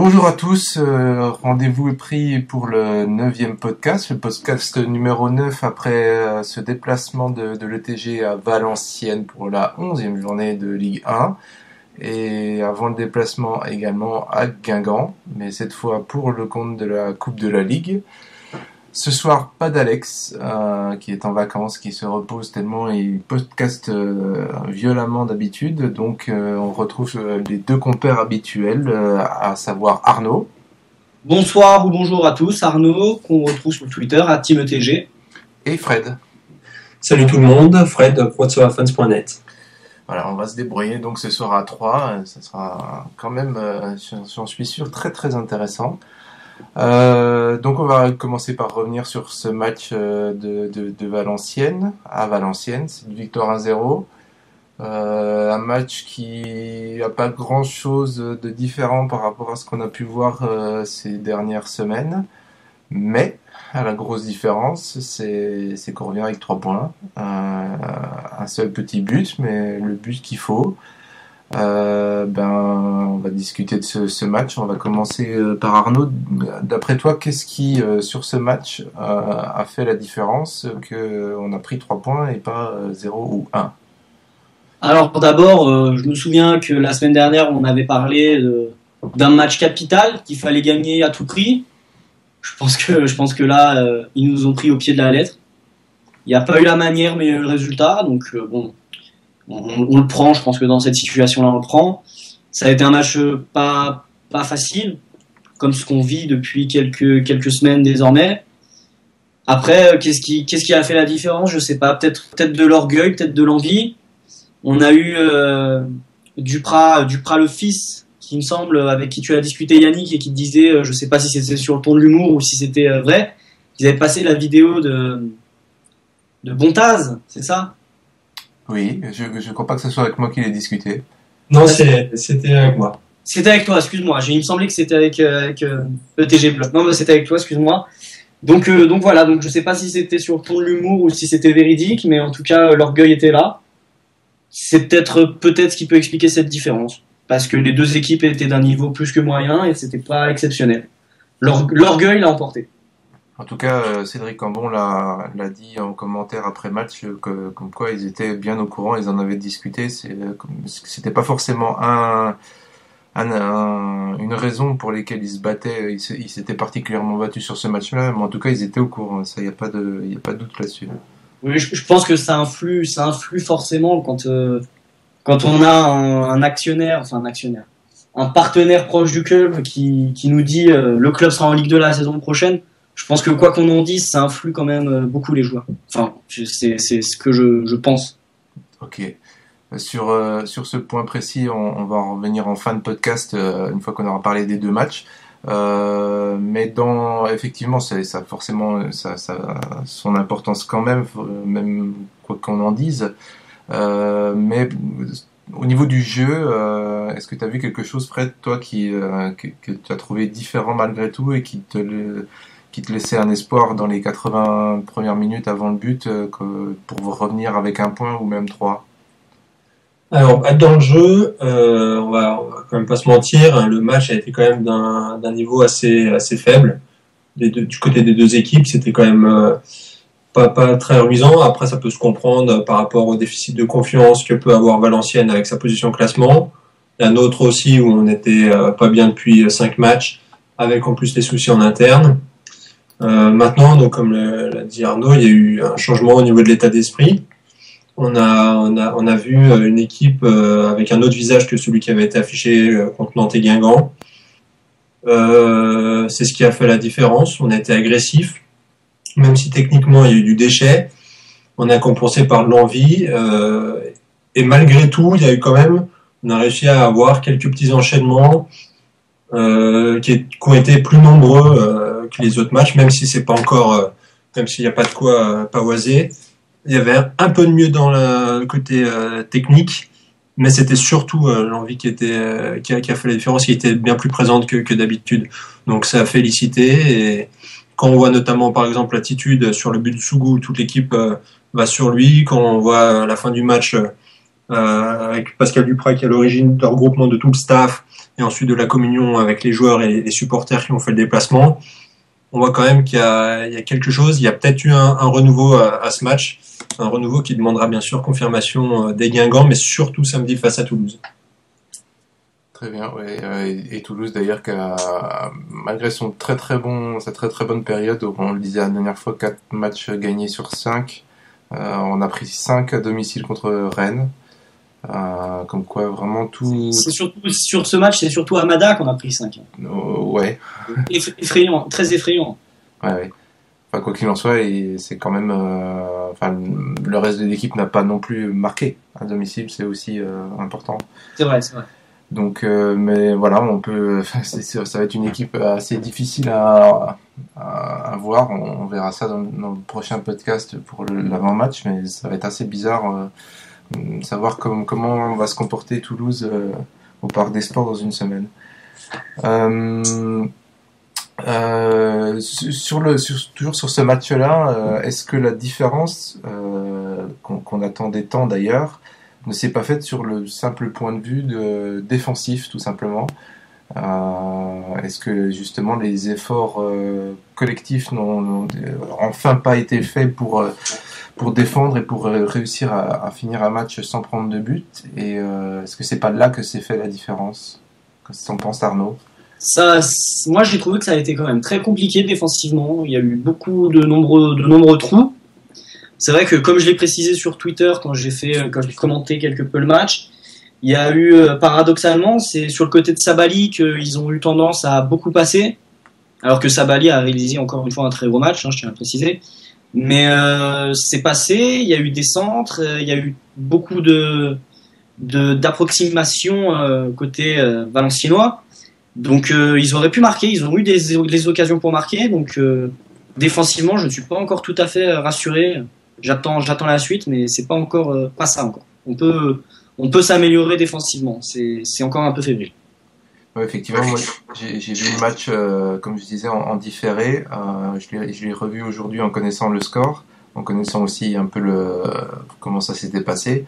Bonjour à tous, rendez-vous est pris pour le 9e podcast, le podcast numéro 9 après ce déplacement de l'ETG à Valenciennes pour la 11e journée de Ligue 1 et avant le déplacement également à Guingamp, mais cette fois pour le compte de la Coupe de la Ligue. Ce soir, pas d'Alex, qui est en vacances, qui se repose tellement il podcaste violemment d'habitude. Donc, on retrouve les deux compères habituels, à savoir Arnaud. Bonsoir ou bonjour à tous, Arnaud, qu'on retrouve sur Twitter, @TeamETG. Et Fred. Salut tout le monde, Fred, whatsofans.net. Voilà, on va se débrouiller donc ce soir à 3. Ça sera quand même, j'en suis sûr, très très intéressant. Donc on va commencer par revenir sur ce match de Valenciennes à Valenciennes. C'est une victoire 1-0, un match qui n'a pas grand chose de différent par rapport à ce qu'on a pu voir ces dernières semaines, mais la grosse différence c'est qu'on revient avec 3 points, un seul petit but, mais le but qu'il faut. On va discuter de ce match. On va commencer par Arnaud. D'après toi, qu'est-ce qui, sur ce match, a fait la différence qu'on a pris 3 points et pas 0 ou 1? Alors d'abord, je me souviens que la semaine dernière, on avait parlé d'un match capital qu'il fallait gagner à tout prix. Je pense que là, ils nous ont pris au pied de la lettre. Il n'y a pas eu la manière, mais le résultat. Donc bon. On le prend, je pense que dans cette situation-là, on le prend. Ça a été un match pas facile, comme ce qu'on vit depuis quelques semaines désormais. Après, qu'est-ce qui a fait la différence? Je sais pas. Peut-être de l'orgueil, peut-être de l'envie. On a eu Duprat le fils, qui me semble, avec qui tu as discuté, Yannick, et qui te disait, je sais pas si c'était sur le ton de l'humour ou si c'était vrai, qu'ils avaient passé la vidéo de Bontaz, c'est ça? Oui, je crois pas que ce soit avec moi qu'il ait discuté. Non, c'était avec moi. C'était avec toi, excuse-moi. Il me semblait que c'était avec ETG Block. Non, mais c'était avec toi, excuse-moi. Donc voilà, donc je sais pas si c'était sur le ton de l'humour ou si c'était véridique, mais en tout cas, l'orgueil était là. C'est peut-être ce qui peut expliquer cette différence. Parce que les deux équipes étaient d'un niveau plus que moyen et c'était pas exceptionnel. L'orgueil l'a emporté. En tout cas, Cédric Cambon l'a dit en commentaire après match, comme quoi ils étaient bien au courant, ils en avaient discuté. C'était pas forcément une raison pour laquelle ils se battaient. Ils s'étaient particulièrement battus sur ce match-là, mais en tout cas ils étaient au courant. Ça, y a pas de doute là-dessus. Oui, je pense que ça influe forcément quand on a un actionnaire, un partenaire proche du club qui nous dit le club sera en Ligue 2 la saison prochaine. Je pense que quoi qu'on en dise, ça influe quand même beaucoup les joueurs. Enfin, c'est ce que je pense. Ok. Sur ce point précis, on va en revenir en fin de podcast une fois qu'on aura parlé des deux matchs. Mais effectivement, ça forcément, ça a son importance quand même quoi qu'on en dise. Mais au niveau du jeu, est-ce que tu as vu quelque chose, Fred, toi, que tu as trouvé différent malgré tout et qui te laissait un espoir dans les 80 premières minutes avant le but pour revenir avec un point ou même 3? Alors, dans le jeu, on va quand même pas se mentir, hein, le match a été quand même d'un niveau assez faible. Du côté des deux équipes, c'était quand même pas très reluisant. Après, ça peut se comprendre par rapport au déficit de confiance que peut avoir Valenciennes avec sa position au classement. La nôtre aussi, où on était pas bien depuis 5 matchs, avec en plus les soucis en interne. Maintenant, donc comme l'a dit Arnaud, il y a eu un changement au niveau de l'état d'esprit. On a vu une équipe avec un autre visage que celui qui avait été affiché contre Nantes et Guingamp. C'est ce qui a fait la différence. On a été agressif, même si techniquement il y a eu du déchet. On a compensé par de l'envie et malgré tout, il y a eu quand même, on a réussi à avoir quelques petits enchaînements qui ont été plus nombreux que les autres matchs, même si c'est pas encore, même s'il n'y a pas de quoi pavoiser. Il y avait un peu de mieux dans le côté technique, mais c'était surtout l'envie qui a fait la différence, qui était bien plus présente que d'habitude. Donc ça a félicité, et quand on voit notamment par exemple l'attitude sur le but de Sougou, toute l'équipe va sur lui. Quand on voit à la fin du match avec Pascal Duprat qui est à l'origine du regroupement de tout le staff et ensuite de la communion avec les joueurs et les supporters qui ont fait le déplacement. On voit quand même qu'il y a quelque chose. Il y a peut-être eu un renouveau à ce match, un renouveau qui demandera bien sûr confirmation des Guingamp, mais surtout samedi face à Toulouse. Très bien, ouais. Et Toulouse d'ailleurs, malgré sa très très bonne période, on le disait la dernière fois, 4 matchs gagnés sur 5, on a pris 5 à domicile contre Rennes. Comme quoi vraiment tout. C'est surtout sur ce match, c'est surtout Amada qu'on a pris 5. Ouais. Effrayant, très effrayant. Ouais. Enfin, quoi qu'il en soit, c'est quand même. Le reste de l'équipe n'a pas non plus marqué à domicile, c'est aussi important. C'est vrai. Donc, mais voilà, on peut. Ça va être une équipe assez difficile à voir. On verra ça dans le prochain podcast pour l'avant-match, mais ça va être assez bizarre. Savoir comment va se comporter Toulouse au Parc des Sports dans une semaine. Toujours sur ce match-là, est-ce que la différence qu'on attendait tant d'ailleurs ne s'est pas faite sur le simple point de vue défensif tout simplement? Est-ce que justement les efforts collectifs n'ont enfin pas été faits pour défendre et pour réussir à finir un match sans prendre de but? Et est-ce que c'est pas là que s'est fait la différence? Qu'est-ce que t'en penses, Arnaud? Moi j'ai trouvé que ça a été quand même très compliqué défensivement. Il y a eu de nombreux trous. C'est vrai que comme je l'ai précisé sur Twitter quand j'ai commenté quelque peu le match, il y a eu paradoxalement, c'est sur le côté de Sabali qu'ils ont eu tendance à beaucoup passer, alors que Sabali a réalisé encore une fois un très gros match, je tiens à préciser. Mais c'est passé, il y a eu des centres, il y a eu beaucoup d'approximations côté valenciennois. Donc ils auraient pu marquer, ils ont eu des occasions pour marquer. Donc défensivement, je ne suis pas encore tout à fait rassuré. J'attends la suite, mais c'est pas encore pas ça encore. On peut s'améliorer défensivement. C'est encore un peu fébrile. Ouais, effectivement, moi j'ai vu le match, comme je disais, en différé. Je l'ai revu aujourd'hui en connaissant le score, en connaissant aussi un peu comment ça s'était passé.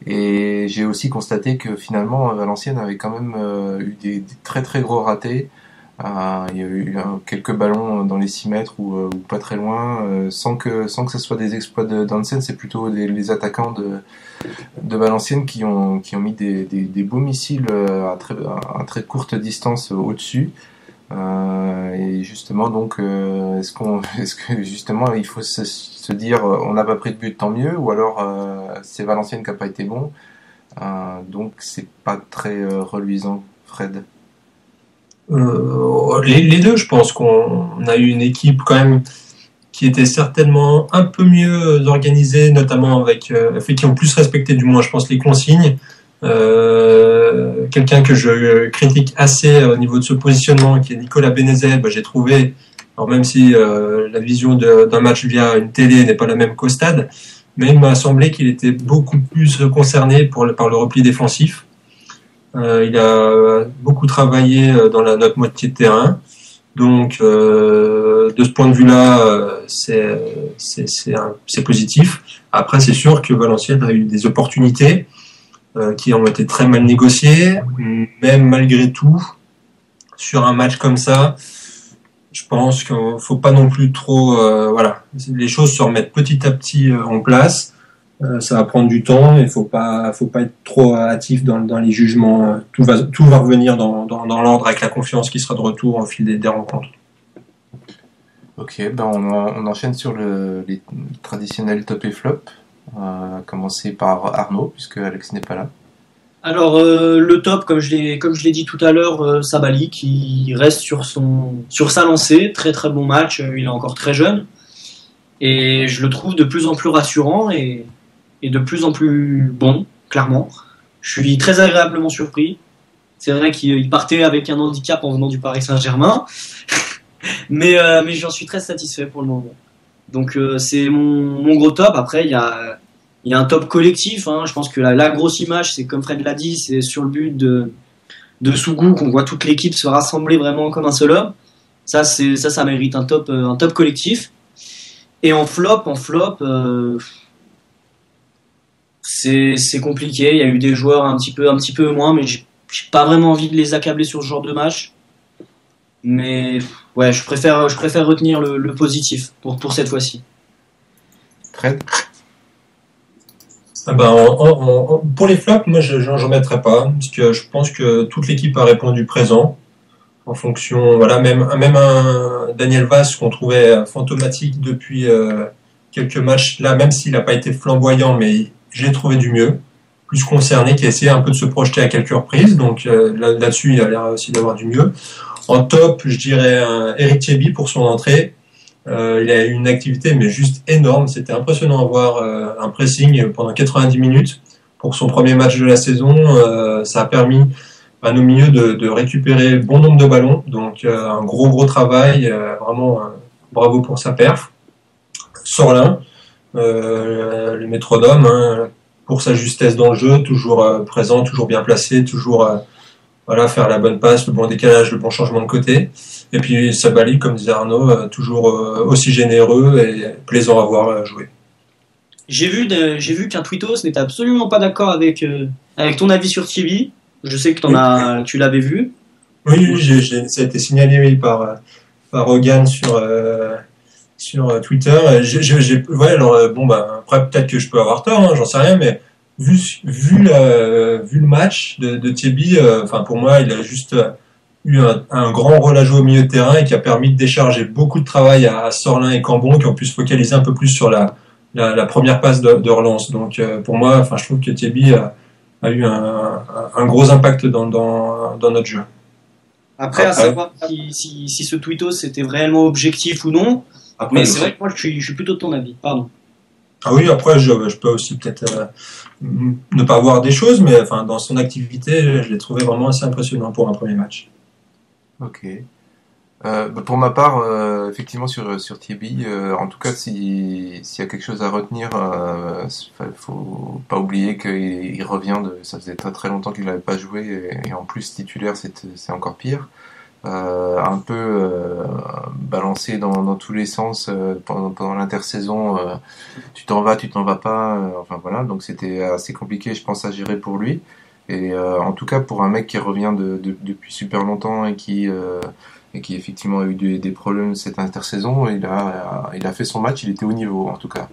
Et j'ai aussi constaté que finalement Valenciennes avait quand même eu des très très gros ratés. Il y a eu quelques ballons dans les 6 mètres ou pas très loin, sans que ce soit des exploits d'Hansen. C'est plutôt les attaquants de Valenciennes qui ont mis des beaux missiles à très courte distance au-dessus. Et justement, donc, est-ce que justement il faut se dire on n'a pas pris de but, tant mieux, ou alors c'est Valenciennes qui n'a pas été bon, donc c'est pas très reluisant, Fred? Les deux, je pense qu'on a eu une équipe quand même qui était certainement un peu mieux organisée, notamment avec qui ont plus respecté du moins, je pense, les consignes. Quelqu'un que je critique assez au niveau de ce positionnement, qui est Nicolas Benezet, j'ai trouvé, alors même si la vision d'un match via une télé n'est pas la même qu'au stade, mais il m'a semblé qu'il était beaucoup plus concerné par le repli défensif. Il a beaucoup travaillé dans notre moitié de terrain, donc de ce point de vue-là, c'est positif. Après, c'est sûr que Valenciennes a eu des opportunités qui ont été très mal négociées, même malgré tout, sur un match comme ça, je pense qu'il faut pas non plus trop, les choses se remettent petit à petit en place. Ça va prendre du temps, il faut pas être trop hâtif dans les jugements. Tout va revenir dans l'ordre avec la confiance qui sera de retour au fil des rencontres. Ok, on enchaîne sur les traditionnels top et flop. À commencer par Arnaud, puisque Alex n'est pas là. Alors le top, comme je l'ai dit tout à l'heure, Sabali qui reste sur sa lancée, très très bon match. Il est encore très jeune et je le trouve de plus en plus rassurant et de plus en plus bon, clairement. Je suis très agréablement surpris. C'est vrai qu'il partait avec un handicap en venant du Paris Saint-Germain, mais j'en suis très satisfait pour le moment. Donc c'est mon gros top. Après il y a un top collectif. Je pense que la grosse image, c'est comme Fred l'a dit, c'est sur le but de Sougou qu'on voit toute l'équipe se rassembler vraiment comme un seul homme. Ça mérite un top collectif. Et en flop, c'est compliqué. Il y a eu des joueurs un petit peu moins, mais j'ai pas vraiment envie de les accabler sur ce genre de match. Mais ouais, je préfère retenir le positif pour cette fois-ci. Fred? Ah ben, pour les flops, moi, j'en mettrais pas, parce que je pense que toute l'équipe a répondu présent, en fonction, voilà, même un Daniel Vaz qu'on trouvait fantomatique depuis quelques matchs, là, même s'il n'a pas été flamboyant, mais j'ai trouvé du mieux, plus concerné, qui a essayé un peu de se projeter à quelques reprises, donc là-dessus, il a l'air aussi d'avoir du mieux. En top, je dirais Eric Thierry pour son entrée. Il a eu une activité mais juste énorme. C'était impressionnant à voir un pressing pendant 90 minutes pour son premier match de la saison. Ça a permis à nos milieux de récupérer bon nombre de ballons. Donc un gros travail. Vraiment bravo pour sa perf. Sorlin, le métronome, hein, pour sa justesse dans le jeu, toujours présent, toujours bien placé, toujours voilà, faire la bonne passe, le bon décalage, le bon changement de côté. Et puis Sabali, comme disait Arnaud, toujours aussi généreux et plaisant à voir jouer. J'ai vu qu'un tweetos n'était absolument pas d'accord avec ton avis sur Thierry. Je sais que tu l'avais vu. Oui, ça a été signalé oui, par Hogan sur Twitter. Ouais, alors bon bah après peut-être que je peux avoir tort, hein, j'en sais rien, mais vu le match de Thierry, enfin pour moi il a juste eu un grand rôle à jouer au milieu de terrain et qui a permis de décharger beaucoup de travail à Sorlin et Cambon qui ont pu se focaliser un peu plus sur la première passe de relance. Donc pour moi, enfin je trouve que Thierry a eu un gros impact dans notre jeu. Après, à savoir si ce tweetos était réellement objectif ou non, mais c'est vrai que moi je suis plutôt de ton avis. Pardon. Ah oui, après je peux aussi peut-être ne pas voir des choses, mais enfin dans son activité, je l'ai trouvé vraiment assez impressionnant pour un premier match. Ok. Pour ma part, effectivement sur Thierry, en tout cas s'il y a quelque chose à retenir, faut pas oublier qu'il revient ça faisait très très longtemps qu'il n'avait pas joué et en plus titulaire c'est encore pire. Un peu balancé dans tous les sens pendant l'intersaison, tu t'en vas pas, enfin voilà, donc c'était assez compliqué je pense à gérer pour lui. Et en tout cas pour un mec qui revient depuis super longtemps et qui effectivement a eu des problèmes cette intersaison, il a fait son match, il était au niveau en tout cas.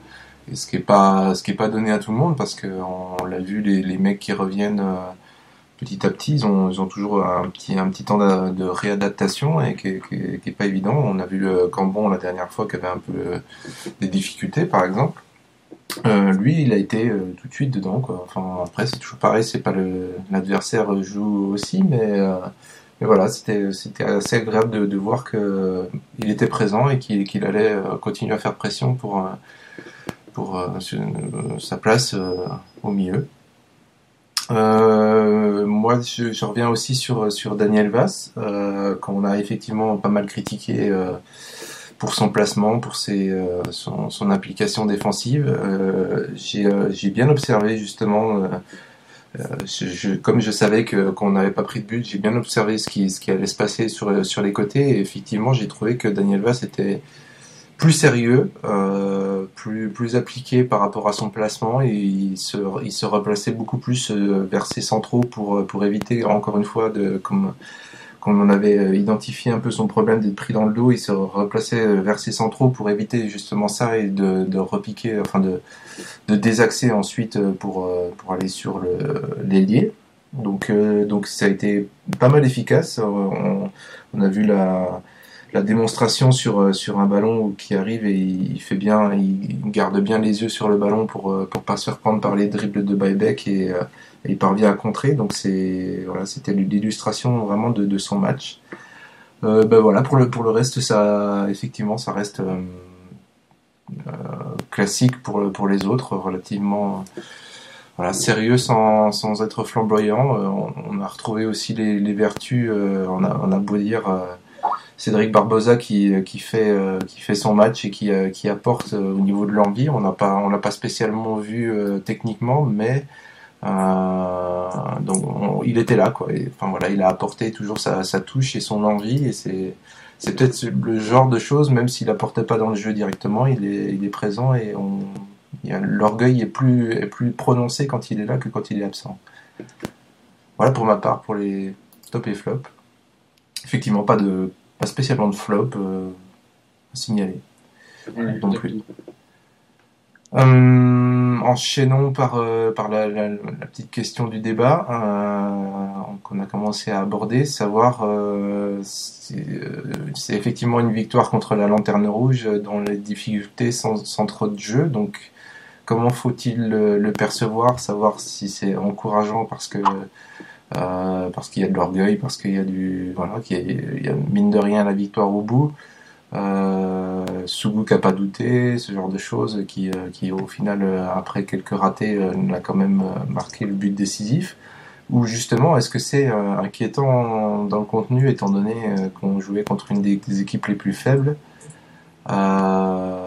Et ce qui est pas donné à tout le monde parce que on l'a vu les mecs qui reviennent petit à petit, ils ont toujours un petit temps de réadaptation et qui est pas évident. On a vu le Cambon la dernière fois qui avait un peu des difficultés par exemple. Lui, il a été tout de suite dedans, quoi. Enfin, après, c'est toujours pareil, c'est pas l'adversaire joue aussi, mais voilà, c'était assez agréable de voir que il était présent et qu'il allait continuer à faire pression pour sa place au milieu. Moi, je reviens aussi sur Daniel Vaz, qu'on a effectivement pas mal critiqué pour son placement, pour son implication défensive. J'ai bien observé justement, comme je savais qu'on n'avait pas pris de but, j'ai bien observé ce qui allait se passer sur les côtés. Et effectivement, j'ai trouvé que Daniel Vaz était plus sérieux, plus appliqué par rapport à son placement et il se replaçait beaucoup plus vers ses centraux pour éviter encore une fois comme on avait identifié un peu son problème d'être pris dans le dos, il se replaçait vers ses centraux pour éviter justement ça et de repiquer, enfin de désaxer ensuite pour aller sur l'ailier. Donc ça a été pas mal efficace. On a vu la démonstration sur un ballon qui arrive et il garde bien les yeux sur le ballon pour pas se faire prendre par les dribbles de Buyback et il parvient à contrer. Donc c'était l'illustration vraiment de son match. Voilà, pour le reste, ça effectivement ça reste classique pour les autres, relativement voilà, sérieux sans être flamboyant. On a retrouvé aussi les vertus, on a beau dire Cédric Barbosa qui fait son match et qui apporte au niveau de l'envie. On l'a pas spécialement vu techniquement, mais donc il était là quoi. Et, enfin voilà, il a apporté toujours sa touche et son envie et c'est peut-être le genre de choses, même s'il apportait pas dans le jeu directement, il est présent et l'orgueil est plus prononcé quand il est là que quand il est absent. Voilà pour ma part, pour les top et flop. Effectivement, pas spécialement de flop à signaler. Ouais, Non plus. Enchaînons par la petite question du débat qu'on a commencé à aborder, savoir c'est effectivement une victoire contre la Lanterne Rouge dans les difficultés sans trop de jeu, donc comment faut-il le percevoir, savoir si c'est encourageant parce qu'il y a de l'orgueil, parce qu'il y a qu'il y a mine de rien la victoire au bout. Sougou qui a pas douté, ce genre de choses qui au final après quelques ratés a quand même marqué le but décisif, ou justement est-ce que c'est inquiétant dans le contenu étant donné qu'on jouait contre une des équipes les plus faibles, voilà,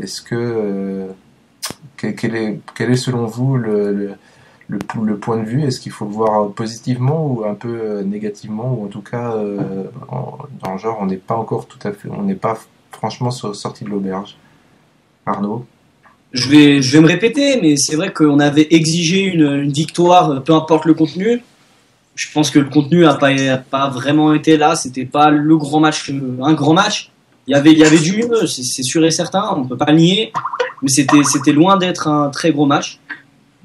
est-ce que quel est selon vous le point de vue? Est-ce qu'il faut le voir positivement ou un peu négativement, ou en tout cas dans le genre on n'est pas encore tout à fait, on n'est pas franchement sorti de l'auberge? Arnaud? Je vais me répéter, mais c'est vrai qu'on avait exigé une victoire, peu importe le contenu. Je pense que le contenu a pas vraiment été là. C'était pas le grand match, un grand match. Il y avait du mieux, c'est sûr et certain. On peut pas le nier, mais c'était loin d'être un très gros match.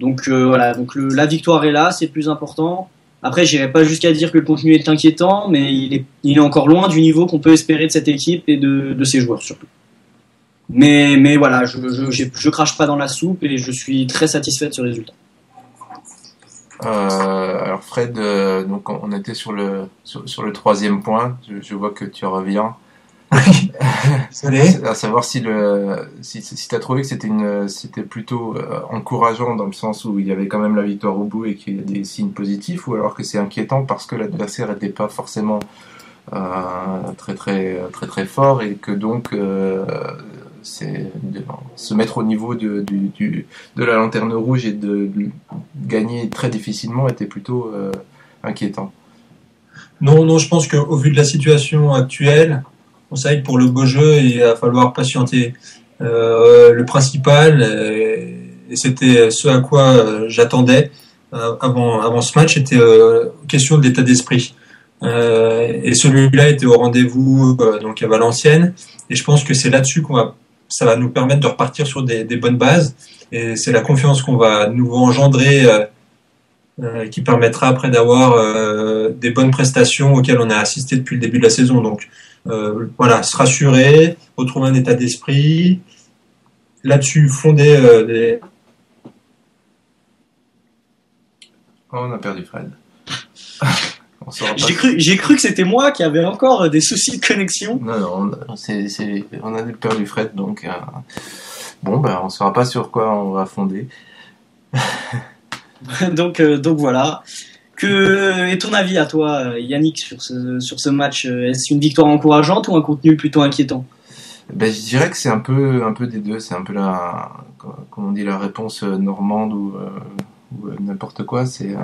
Donc voilà, donc la victoire est là, c'est le plus important. Après, j'irai pas jusqu'à dire que le contenu est inquiétant, mais il est encore loin du niveau qu'on peut espérer de cette équipe et de ses joueurs surtout. Mais voilà, je crache pas dans la soupe et je suis très satisfait de ce résultat. Alors Fred, donc on était sur le troisième point. Je vois que tu reviens. À savoir si t'as trouvé que c'était plutôt encourageant dans le sens où il y avait quand même la victoire au bout et qu'il y a des signes positifs, ou alors que c'est inquiétant parce que l'adversaire n'était pas forcément très très très très fort et que donc se mettre au niveau de la Lanterne Rouge et de gagner très difficilement était plutôt inquiétant. Non, je pense qu'au vu de la situation actuelle, on sait que pour le beau jeu, il va falloir patienter. Le principal, et c'était ce à quoi j'attendais avant ce match, était question de l'état d'esprit. Et celui-là était au rendez-vous donc à Valenciennes. Et je pense que c'est là-dessus ça va nous permettre de repartir sur des bonnes bases. Et c'est la confiance qu'on va à nouveau engendrer qui permettra après d'avoir des bonnes prestations auxquelles on a assisté depuis le début de la saison. Donc voilà, se rassurer, retrouver un état d'esprit, là-dessus fonder des... Oh, on a perdu Fred. J'ai cru que c'était moi qui avait encore des soucis de connexion. Non, on a perdu Fred, donc bon, on ne saura pas sur quoi on va fonder. donc voilà. Que est ton avis à toi, Yannick, sur ce match? Est-ce une victoire encourageante ou un contenu plutôt inquiétant? Je dirais que c'est un peu des deux. C'est un peu comme on dit, la réponse normande ou n'importe quoi. C'est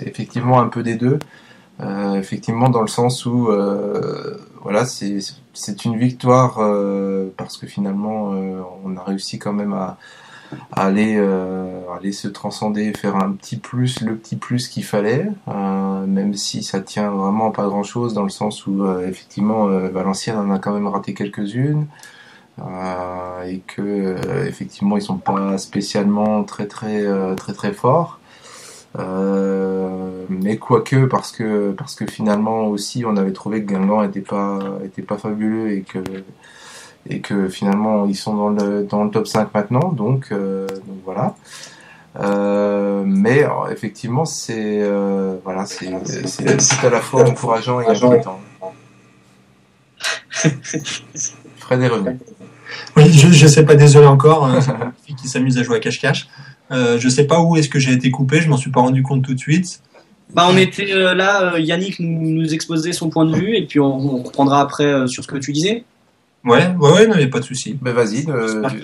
effectivement un peu des deux. Effectivement, dans le sens où voilà, c'est une victoire parce que finalement on a réussi quand même à aller se transcender, faire le petit plus qu'il fallait, même si ça tient vraiment pas grand chose dans le sens où effectivement Valenciennes en a quand même raté quelques-unes et que effectivement ils sont pas spécialement très forts, mais quoique parce que finalement aussi on avait trouvé que Guingamp était pas fabuleux et que finalement ils sont dans le top 5 maintenant, donc voilà. Mais alors, effectivement c'est voilà, c'est à la fois encourageant et inquiétant. Fred est revenu. Oui, je sais pas, désolé encore, c'est une fille qui s'amuse à jouer à cache-cache. Je sais pas où est-ce que j'ai été coupé, je m'en suis pas rendu compte tout de suite. On était là, Yannick nous exposait son point de vue et puis on reprendra après sur ce que tu disais. Ouais, non, il n'y a pas de souci. Vas-y,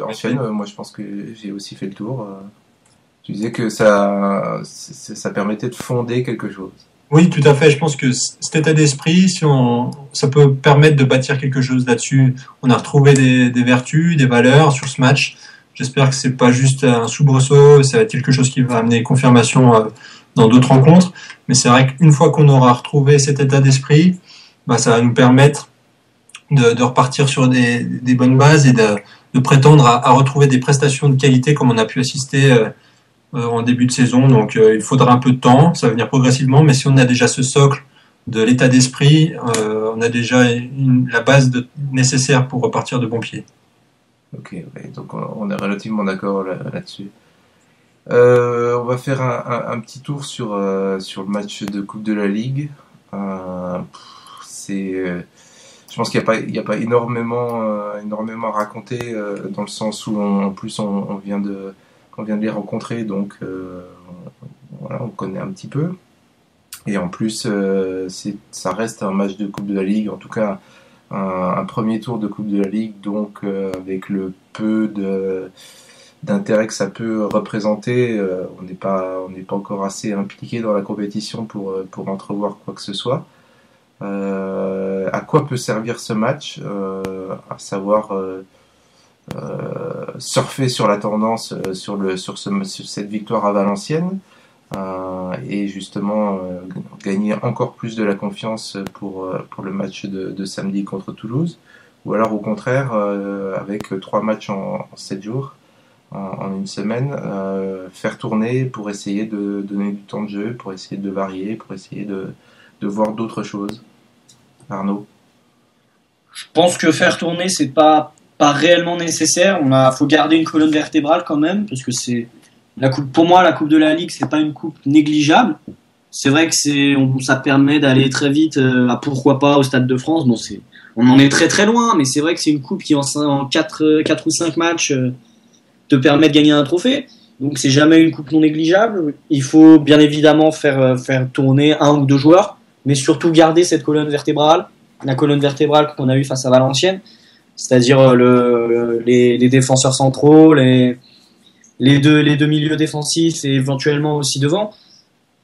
enchaîne. Moi, je pense que j'ai aussi fait le tour. Tu disais que ça permettait de fonder quelque chose. Oui, tout à fait. Je pense que cet état d'esprit, ça peut permettre de bâtir quelque chose là-dessus. On a retrouvé des vertus, des valeurs sur ce match. J'espère que c'est pas juste un soubresaut, ça va être quelque chose qui va amener confirmation dans d'autres rencontres. Mais c'est vrai qu'une fois qu'on aura retrouvé cet état d'esprit, ça va nous permettre de repartir sur des bonnes bases et de prétendre à retrouver des prestations de qualité comme on a pu assister en début de saison. Donc il faudra un peu de temps, ça va venir progressivement, mais si on a déjà ce socle de l'état d'esprit, on a déjà la base nécessaire pour repartir de bon pied. Ok, ouais, donc on est relativement d'accord là-dessus. On va faire un petit tour sur le match de Coupe de la Ligue. Je pense qu'il n'y a pas énormément à raconter dans le sens où en plus on vient de les rencontrer, donc voilà, on connaît un petit peu. Et en plus, ça reste un match de Coupe de la Ligue, en tout cas un premier tour de Coupe de la Ligue, donc avec le peu d'intérêt que ça peut représenter, on n'est pas encore assez impliqué dans la compétition pour entrevoir quoi que ce soit. À quoi peut servir ce match, à savoir surfer sur la tendance sur cette victoire à Valenciennes, et justement gagner encore plus de la confiance pour le match de samedi contre Toulouse, ou alors au contraire avec 3 matchs en 7 jours, en une semaine, faire tourner pour essayer de donner du temps de jeu, pour essayer de varier, pour essayer de voir d'autres choses. Arnaud? Je pense que faire tourner, c'est pas réellement nécessaire. Faut garder une colonne vertébrale quand même, parce que pour moi, la Coupe de la Ligue, c'est pas une coupe négligeable. C'est vrai que ça permet d'aller très vite, pourquoi pas au Stade de France. Bon, on en est très très loin, mais c'est vrai que c'est une coupe qui en 4 ou 5 matchs te permet de gagner un trophée. Donc c'est jamais une coupe non négligeable. Il faut bien évidemment faire tourner 1 ou 2 joueurs, mais surtout garder cette colonne vertébrale, la colonne vertébrale qu'on a eue face à Valenciennes, c'est-à-dire les défenseurs centraux, les deux milieux défensifs et éventuellement aussi devant.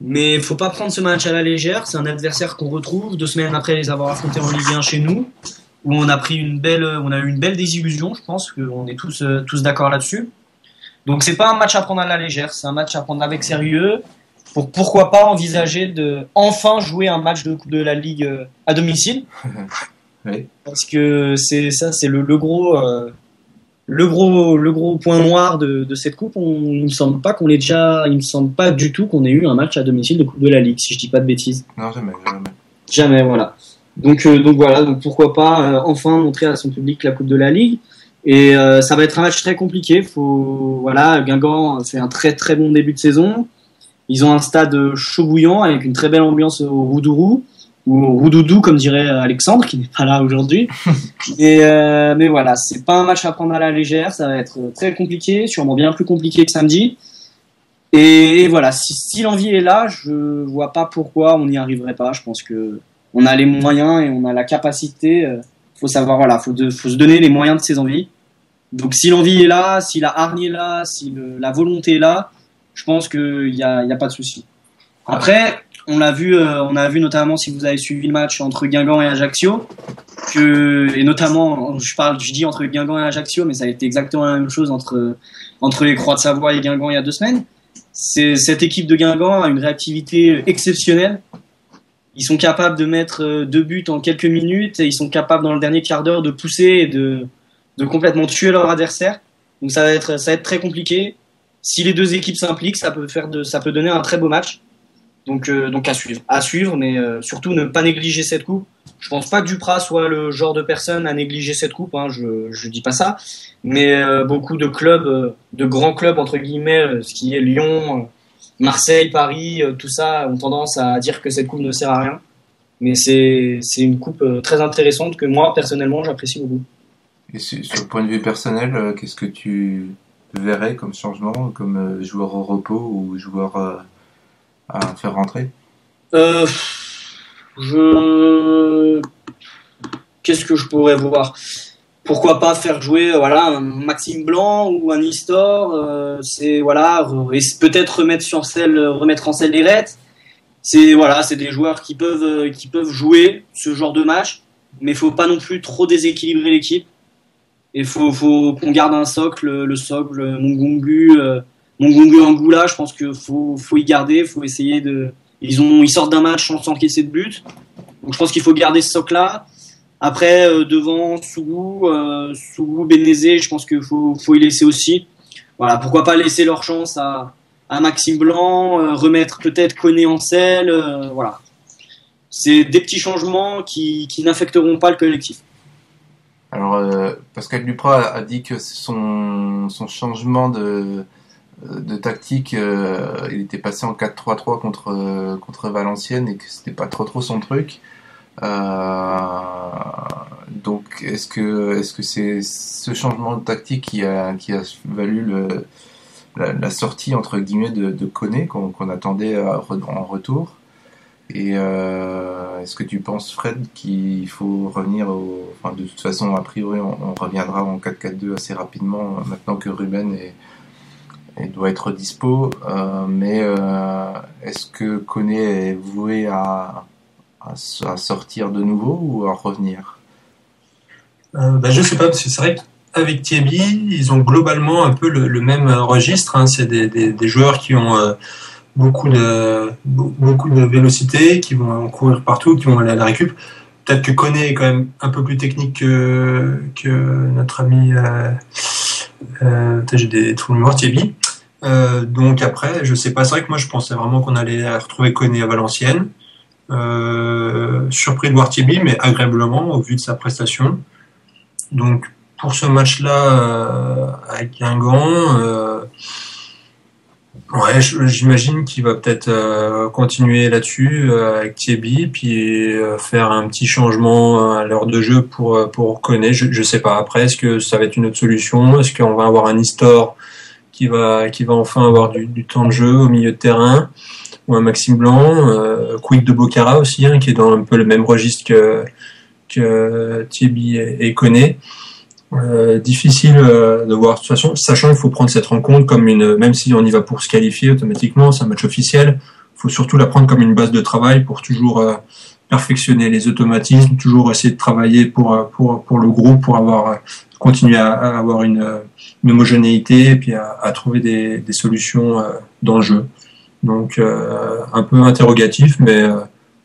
Mais il ne faut pas prendre ce match à la légère. C'est un adversaire qu'on retrouve 2 semaines après les avoir affrontés en Ligue 1 chez nous, où on a eu une belle désillusion. Je pense qu'on est tous d'accord là-dessus. Donc c'est pas un match à prendre à la légère, c'est un match à prendre avec sérieux. Pourquoi pas envisager de enfin jouer un match de Coupe de la Ligue à domicile. Oui. Parce que c'est le gros point noir de cette coupe. Il me semble pas du tout qu'on ait eu un match à domicile de Coupe de la Ligue, si je dis pas de bêtises. Non, jamais. Jamais, voilà. Donc voilà, donc pourquoi pas enfin montrer à son public la Coupe de la Ligue. Et ça va être un match très compliqué. Guingamp fait un très très bon début de saison. Ils ont un stade chaud bouillant avec une très belle ambiance au Roudourou, ou au Roudoudou comme dirait Alexandre qui n'est pas là aujourd'hui. Mais voilà, c'est pas un match à prendre à la légère, ça va être très compliqué, sûrement bien plus compliqué que samedi. Et voilà, si l'envie est là, je vois pas pourquoi on n'y arriverait pas. Je pense que on a les moyens et on a la capacité. Faut savoir, voilà, faut se donner les moyens de ses envies. Donc si l'envie est là, si la hargne est là, si la volonté est là, je pense qu'il y a pas de souci. Après, on a vu notamment, si vous avez suivi le match entre Guingamp et Ajaccio, et notamment, je dis entre Guingamp et Ajaccio, mais ça a été exactement la même chose entre les Croix de Savoie et Guingamp il y a 2 semaines. Cette équipe de Guingamp a une réactivité exceptionnelle. Ils sont capables de mettre 2 buts en quelques minutes, et ils sont capables dans le dernier quart d'heure de pousser et de complètement tuer leur adversaire. Donc ça va être très compliqué. Si les 2 équipes s'impliquent, ça peut donner un très beau match. Donc à suivre, mais surtout ne pas négliger cette coupe. Je pense pas que Duprat soit le genre de personne à négliger cette coupe, hein, je dis pas ça, mais beaucoup de clubs, de grands clubs entre guillemets, ce qui est Lyon, Marseille, Paris, tout ça, ont tendance à dire que cette coupe ne sert à rien. Mais c'est une coupe très intéressante que moi personnellement j'apprécie beaucoup. Et sur le point de vue personnel, qu'est-ce que tu verrais comme changement, comme joueur au repos ou joueur à faire rentrer? Qu'est-ce que je pourrais voir? Pourquoi pas faire jouer un Maxime Blanc ou un Nistor, et peut-être remettre en selle les Reds. C'est des joueurs qui peuvent jouer ce genre de match, mais il faut pas non plus trop déséquilibrer l'équipe. Et faut qu'on garde un socle, le socle, Mongongu Angoula, je pense que faut y garder, faut essayer de. Ils sortent d'un match sans encaisser de but. Donc je pense qu'il faut garder ce socle-là. Après, devant Sougou, Benezé, je pense qu'il faut y laisser aussi. Voilà, pourquoi pas laisser leur chance à Maxime Blanc, remettre peut-être Koné en selle, voilà. C'est des petits changements qui n'affecteront pas le collectif. Alors, Pascal Duprat a dit que son changement de tactique, il était passé en 4-3-3 contre Valenciennes et que c'était pas trop son truc. Donc, est-ce que c'est ce changement de tactique qui a valu la sortie entre guillemets de Koné qu'on attendait en retour? Et est-ce que tu penses, Fred, qu'il faut revenir enfin, de toute façon, a priori, on reviendra en 4-4-2 assez rapidement maintenant que Ruben doit être dispo. Mais est-ce que Koné est voué à sortir de nouveau ou à revenir? Je sais pas, parce que c'est vrai qu'avec Thierry, ils ont globalement un peu le même registre. Hein. C'est des joueurs qui ont beaucoup de vélocité, qui vont courir partout, qui vont aller à la récup. Peut-être que Koné est quand même un peu plus technique que notre ami j'ai des trous de mémoire, Thierry. Donc après, je sais pas, c'est vrai que moi je pensais vraiment qu'on allait retrouver Koné à Valenciennes. Surpris de voir Thierry, mais agréablement au vu de sa prestation. Donc pour ce match-là avec Guingamp, ouais, j'imagine qu'il va peut-être continuer là-dessus avec Thierry, puis faire un petit changement à l'heure de jeu pour Koné. Je sais pas. Après, est-ce que ça va être une autre solution? Est-ce qu'on va avoir un Istor qui va enfin avoir du temps de jeu au milieu de terrain, ou un Maxime Blanc, Quick de Bocara aussi, hein, qui est dans un peu le même registre que Thierry et Koné. Difficile de voir de toute façon, sachant qu'il faut prendre cette rencontre comme même si on y va pour se qualifier automatiquement, c'est un match officiel, il faut surtout la prendre comme une base de travail pour toujours perfectionner les automatismes, toujours essayer de travailler pour le groupe, pour continuer à avoir une homogénéité et puis à trouver des solutions dans le jeu. Donc un peu interrogatif, mais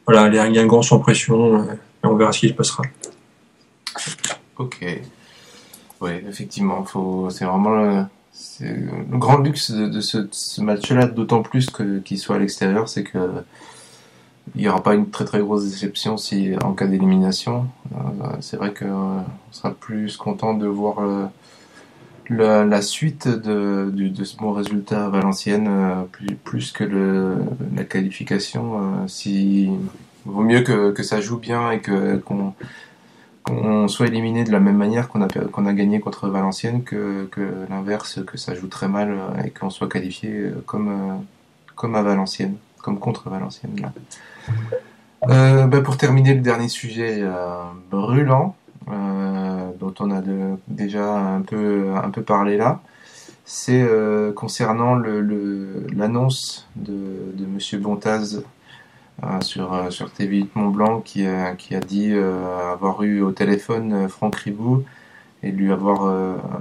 voilà, les Guingamp sans pression, et on verra ce qui se passera. Ok. Oui, effectivement, c'est vraiment le grand luxe de ce match-là, d'autant plus qu'il soit à l'extérieur, c'est que il n'y aura pas une très très grosse déception en cas d'élimination. C'est vrai qu'on sera plus content de voir la suite de ce bon résultat à Valenciennes, plus que la qualification. Vaut mieux que ça joue bien et qu'on soit éliminé de la même manière qu'on a gagné contre Valenciennes que l'inverse, que ça joue très mal et qu'on soit qualifié comme à Valenciennes, comme contre Valenciennes. Pour terminer le dernier sujet brûlant, dont on a déjà un peu parlé là, c'est concernant l'annonce de Monsieur Bontaz sur TV8 Mont-Blanc qui a dit avoir eu au téléphone Franck Ribot et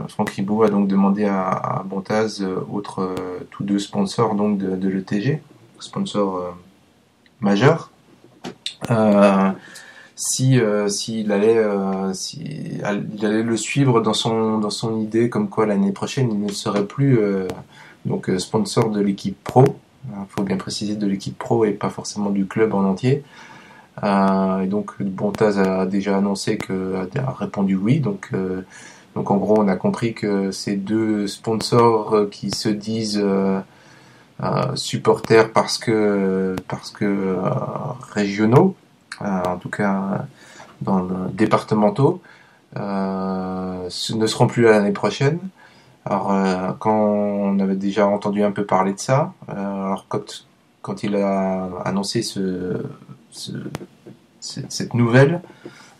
Franck Ribot a donc demandé à Bontaz, tous deux sponsors donc de l'ETG, sponsor majeur, s'il allait le suivre dans son idée comme quoi l'année prochaine il ne serait plus donc sponsor de l'équipe pro. Il faut bien préciser de l'équipe pro et pas forcément du club en entier. Et donc Bontaz a déjà annoncé a répondu oui. Donc en gros on a compris que ces deux sponsors qui se disent supporters parce que régionaux, en tout cas départementaux, ne seront plus là l'année prochaine. Alors, quand on avait déjà entendu un peu parler de ça, alors quand il a annoncé cette nouvelle,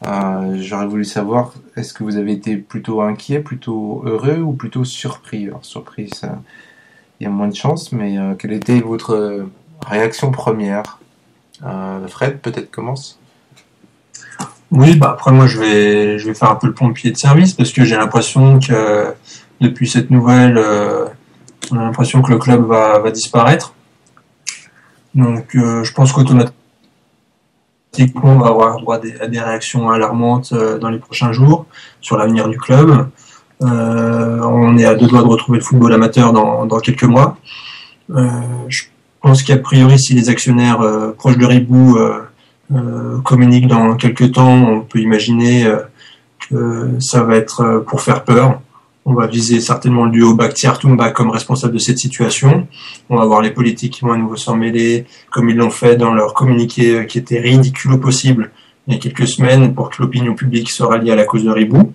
j'aurais voulu savoir, est-ce que vous avez été plutôt inquiet, plutôt heureux ou plutôt surpris? Alors, surpris, il y a moins de chance, mais quelle était votre réaction première? Fred, peut-être commence. Oui, bah après moi je vais faire un peu le pompier de service parce que j'ai l'impression que depuis cette nouvelle, on a l'impression que le club va disparaître. Donc je pense qu'automatiquement on va avoir droit à des réactions alarmantes dans les prochains jours sur l'avenir du club. On est à deux doigts de retrouver le football amateur dans quelques mois. Je pense qu'a priori si les actionnaires proches de Ribou communiquent dans quelques temps, on peut imaginer que ça va être pour faire peur. On va viser certainement le duo Bakhtiar-Toumba comme responsable de cette situation. On va voir les politiques qui vont à nouveau s'en mêler, comme ils l'ont fait dans leur communiqué qui était ridicule au possible il y a quelques semaines pour que l'opinion publique se rallie à la cause de Ribou.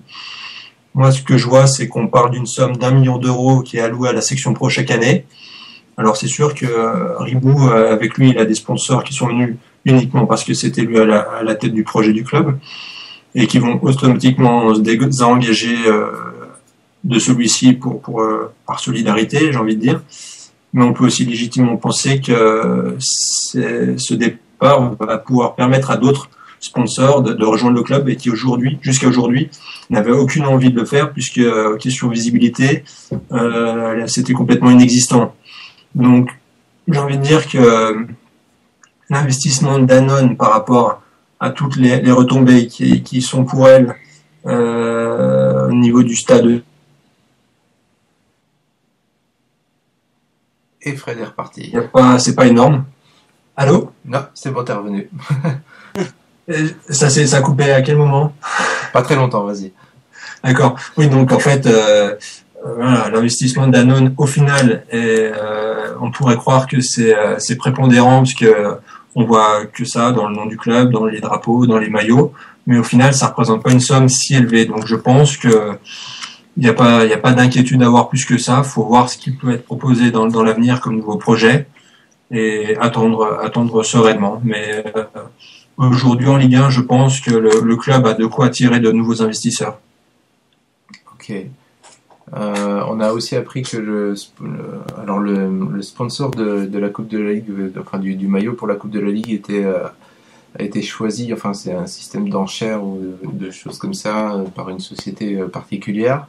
Moi, ce que je vois, c'est qu'on parle d'une somme d'1 million d'euros qui est allouée à la section pro chaque année. Alors c'est sûr que Ribou, avec lui, il a des sponsors qui sont venus uniquement parce que c'était lui à la tête du projet du club et qui vont automatiquement se désengager de celui-ci par solidarité, j'ai envie de dire. Mais on peut aussi légitimement penser que ce départ va pouvoir permettre à d'autres sponsors de rejoindre le club et qui jusqu'à aujourd'hui, n'avaient aucune envie de le faire puisque question visibilité, c'était complètement inexistant. Donc, j'ai envie de dire que l'investissement de Danone par rapport à toutes les retombées qui sont pour elle au niveau du stade. Et Fred est reparti. C'est pas énorme. Allô ? Non, c'est bon, t'es revenu. Ça a coupé à quel moment ? Pas très longtemps, vas-y. D'accord. Oui, donc en fait, voilà, l'investissement de Danone, au final, on pourrait croire que c'est prépondérant parce que on voit que ça dans le nom du club, dans les drapeaux, dans les maillots, mais au final, ça représente pas une somme si élevée. Donc je pense que il y a pas d'inquiétude à avoir plus que ça. Faut voir ce qui peut être proposé dans l'avenir comme nouveau projet et attendre sereinement. Mais aujourd'hui en Ligue 1, je pense que le club a de quoi attirer de nouveaux investisseurs. Ok. On a aussi appris que le sponsor de la Coupe de la Ligue, enfin du maillot pour la Coupe de la Ligue a été choisi. Enfin, c'est un système d'enchères ou de choses comme ça par une société particulière.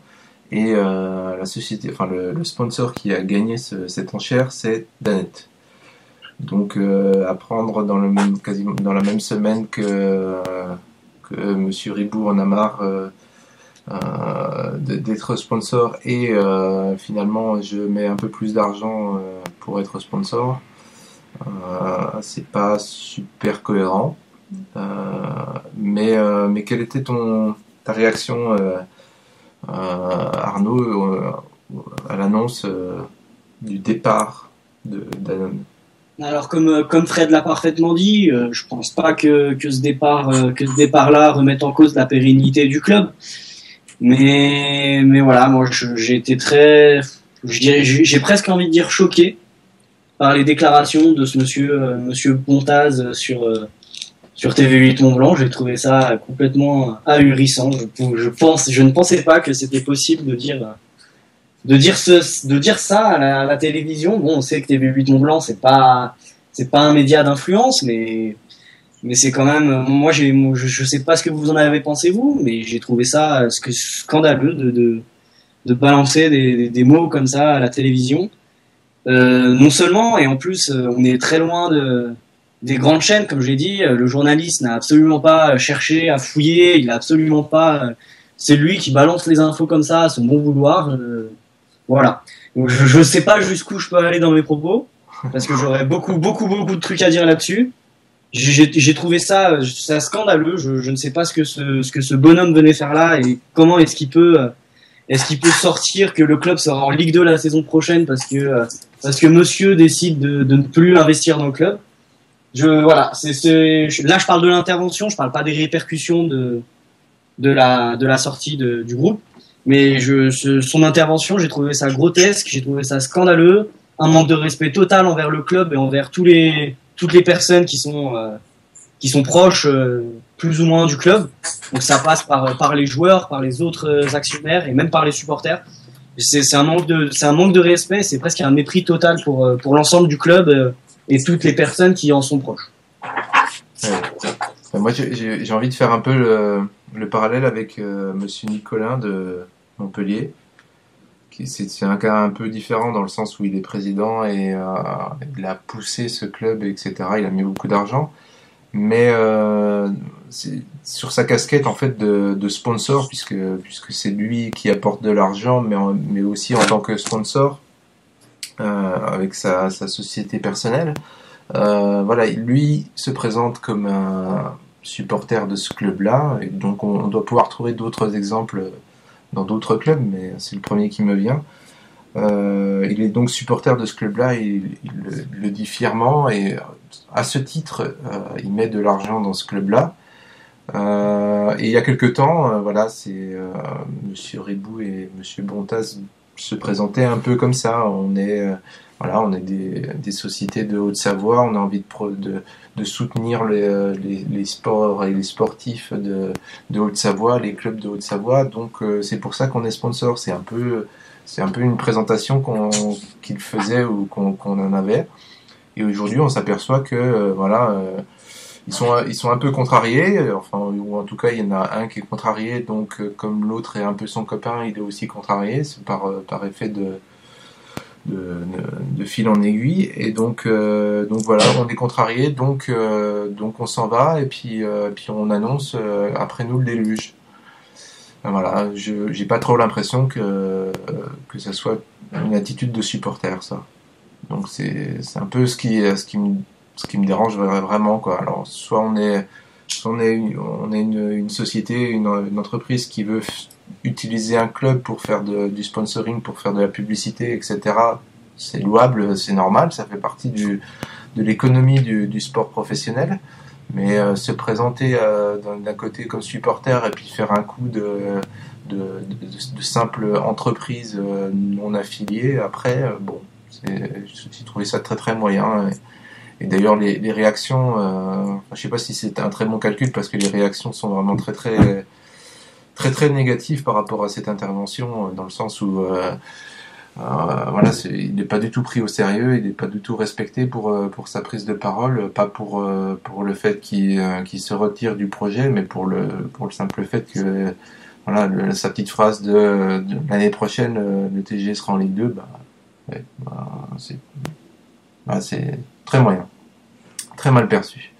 Et la société, enfin le sponsor qui a gagné cette enchère, c'est Danette. Donc à prendre quasiment dans la même semaine que Monsieur Ribou en a marre d'être sponsor et finalement je mets un peu plus d'argent pour être sponsor. C'est pas super cohérent. Mais quelle était ta réaction Arnaud à l'annonce du départ de Danone? Alors comme Fred l'a parfaitement dit, je pense pas que ce départ-là remette en cause la pérennité du club. Mais voilà, moi j'ai été j'ai presque envie de dire choqué par les déclarations de ce monsieur Pontaz sur TV8 Mont-Blanc. J'ai trouvé ça complètement ahurissant. Je ne pensais pas que c'était possible de dire ça à la télévision. Bon, on sait que TV8 Mont-Blanc c'est pas un média d'influence, mais c'est quand même, moi je sais pas ce que vous en avez pensé vous, mais j'ai trouvé ça scandaleux de balancer des mots comme ça à la télévision. Non seulement, et en plus on est très loin des grandes chaînes, comme je l'ai dit. Le journaliste n'a absolument pas cherché à fouiller, il a absolument pas, c'est lui qui balance les infos comme ça à son bon vouloir. Voilà. Donc, je sais pas jusqu'où je peux aller dans mes propos, parce que j'aurais beaucoup de trucs à dire là-dessus. J'ai trouvé ça scandaleux. Je ne sais pas ce que ce bonhomme venait faire là et comment est-ce qu'il peut sortir que le club sera en Ligue 2 la saison prochaine parce que monsieur décide de ne plus investir dans le club. Voilà, là je parle de l'intervention, je parle pas des répercussions de la sortie du groupe, mais son intervention, j'ai trouvé ça grotesque, j'ai trouvé ça scandaleux, un manque de respect total envers le club et envers toutes les personnes qui sont proches plus ou moins du club. Donc ça passe par les joueurs, par les autres actionnaires et même par les supporters. C'est un manque de respect, c'est presque un mépris total pour l'ensemble du club et toutes les personnes qui en sont proches. Moi, j'ai envie de faire un peu le parallèle avec Monsieur Nicolin de Montpellier. C'est un cas un peu différent dans le sens où il est président et il a poussé ce club, etc. Il a mis beaucoup d'argent. Mais sur sa casquette en fait de sponsor, puisque c'est lui qui apporte de l'argent, mais aussi en tant que sponsor avec sa société personnelle. Voilà, lui se présente comme un supporter de ce club-là, et donc on doit pouvoir trouver d'autres exemples dans d'autres clubs, mais c'est le premier qui me vient. Il est donc supporter de ce club-là, il le dit fièrement, et à ce titre, il met de l'argent dans ce club-là. Et il y a quelque temps, voilà, c'est Monsieur Ribou et Monsieur Bontaz se présentaient un peu comme ça. Voilà, on est des sociétés de Haute-Savoie, on a envie de soutenir les sports et les sportifs de Haute-Savoie, les clubs de Haute-Savoie. Donc c'est pour ça qu'on est sponsor. C'est un peu une présentation qu'il faisait ou qu'on en avait. Et aujourd'hui, on s'aperçoit que voilà, ils sont un peu contrariés. Enfin, ou en tout cas, il y en a un qui est contrarié. Donc, comme l'autre est un peu son copain, il est aussi contrarié. C'est par effet de fil en aiguille. Et donc voilà, on est contrarié. Donc on s'en va et puis on annonce après nous le déluge. Voilà, j'ai pas trop l'impression que ça soit une attitude de supporter, ça. Donc c'est un peu ce qui me dérange vraiment, quoi. Alors soit on est une société, une entreprise qui veut utiliser un club pour faire du sponsoring, pour faire de la publicité, etc. C'est louable, c'est normal, ça fait partie de l'économie du sport professionnel. Mais se présenter d'un côté comme supporter et puis faire un coup de simple entreprise non affiliée, après, bon, j'ai trouvé ça très très moyen. Et d'ailleurs, les réactions, je sais pas si c'est un très bon calcul parce que les réactions sont vraiment très très très très négatives par rapport à cette intervention, dans le sens où voilà, il n'est pas du tout pris au sérieux, il n'est pas du tout respecté pour sa prise de parole, pas pour le fait qu'il se retire du projet, mais pour le simple fait que voilà, sa petite phrase de l'année prochaine le TG sera en Ligue 2, ouais, c'est très moyen, très mal perçu.